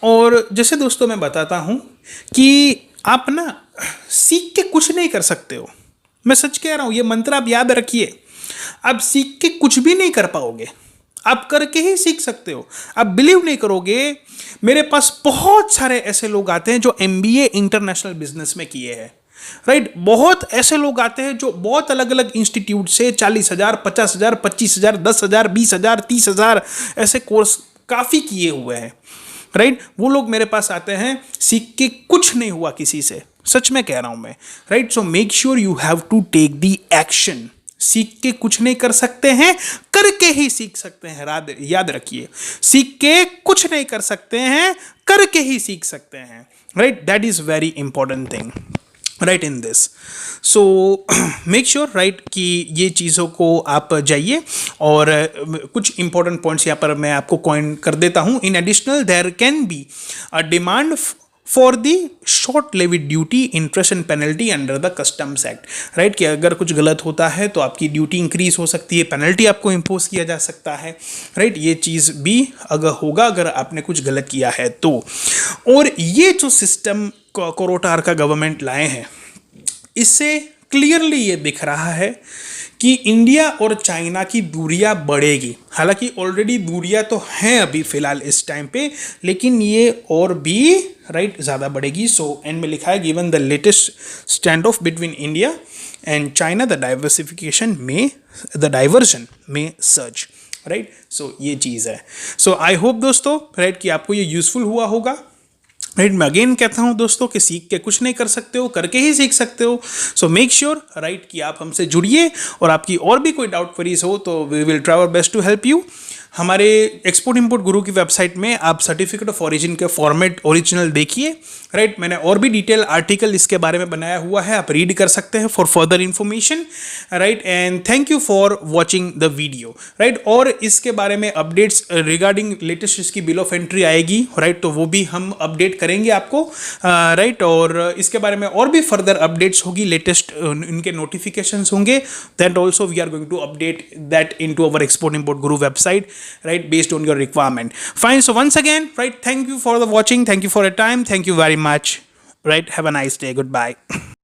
और जैसे दोस्तों मैं बताता हूँ कि आप ना सीख के कुछ नहीं कर सकते हो, मैं सच कह रहा हूँ, ये मंत्र आप याद रखिए. आप सीख के कुछ भी नहीं कर पाओगे, आप करके ही सीख सकते हो. आप बिलीव नहीं करोगे, मेरे पास बहुत सारे ऐसे लोग आते हैं जो MBA इंटरनेशनल बिजनेस में किए हैं, राइट. बहुत ऐसे लोग आते हैं जो बहुत अलग अलग इंस्टीट्यूट से 40,000, 50,000, 25,000, 10,000, 20,000, 30,000 ऐसे कोर्स काफ़ी किए हुए हैं, राइट. वो लोग मेरे पास आते हैं, सीख के कुछ नहीं हुआ किसी से, सच में कह रहा हूँ मैं, right. So make sure you have to take the action. सीख के कुछ नहीं कर सकते हैं, करके ही सीख सकते हैं, याद रखिए. सीख के कुछ नहीं कर सकते हैं, करके ही सीख सकते हैं, right. That is very important thing, right, in this. So make sure, right, कि ये चीज़ों को आप जाइए. और कुछ इंपॉर्टेंट पॉइंट्स यहाँ पर मैं आपको कॉइन कर देता हूँ. In additional there can be a demand for the short levy duty, interest and penalty under the customs act, right. कि अगर कुछ गलत होता है तो आपकी ड्यूटी इंक्रीज हो सकती है, पेनल्टी आपको इम्पोज किया जा सकता है, राइट. ये चीज़ भी अगर होगा अगर आपने कुछ गलत किया है तो. और ये जो सिस्टम कोरोटार का गवर्नमेंट लाए हैं, इससे क्लियरली ये दिख रहा है कि इंडिया और चाइना की दूरियां बढ़ेगी. हालांकि ऑलरेडी दूरियां तो हैं अभी फ़िलहाल इस टाइम पे, लेकिन ये और भी, राइट, ज़्यादा बढ़ेगी. सो एंड में लिखा है given the latest stand of between India and China the diversion में सर्च, राइट. सो ये चीज़ है. सो आई होप दोस्तों, राइट, कि आपको ये यूज़फुल हुआ होगा, राइट. मैं अगेन कहता हूं दोस्तों कि सीख के कुछ नहीं कर सकते हो, करके ही सीख सकते हो. सो मेक श्योर, राइट, कि आप हमसे जुड़िए. और आपकी और भी कोई डाउट क्वेरीज हो तो we will try our best to help you. हमारे एक्सपोर्ट इंपोर्ट गुरु की वेबसाइट में आप सर्टिफिकेट ऑफ ओरिजिन के फॉर्मेट ओरिजिनल देखिए, राइट. मैंने और भी डिटेल आर्टिकल इसके बारे में बनाया हुआ है, आप रीड कर सकते हैं for further information, right. And thank you for watching the video, right. और इसके बारे में अपडेट्स रिगार्डिंग लेटेस्ट इसकी बिल ऑफ एंट्री आएगी, राइट, तो वो भी हम अपडेट करेंगे आपको, राइट. और इसके बारे में और भी फर्दर अपडेट्स होगी, लेटेस्ट इनके नोटिफिकेशंस होंगे, that also we are going to update that in to our export import Guru website, right, based on your requirement. Fine. So once again, right, thank you for the watching, thank you for your time, thank you very much, right. Have a nice day. Goodbye.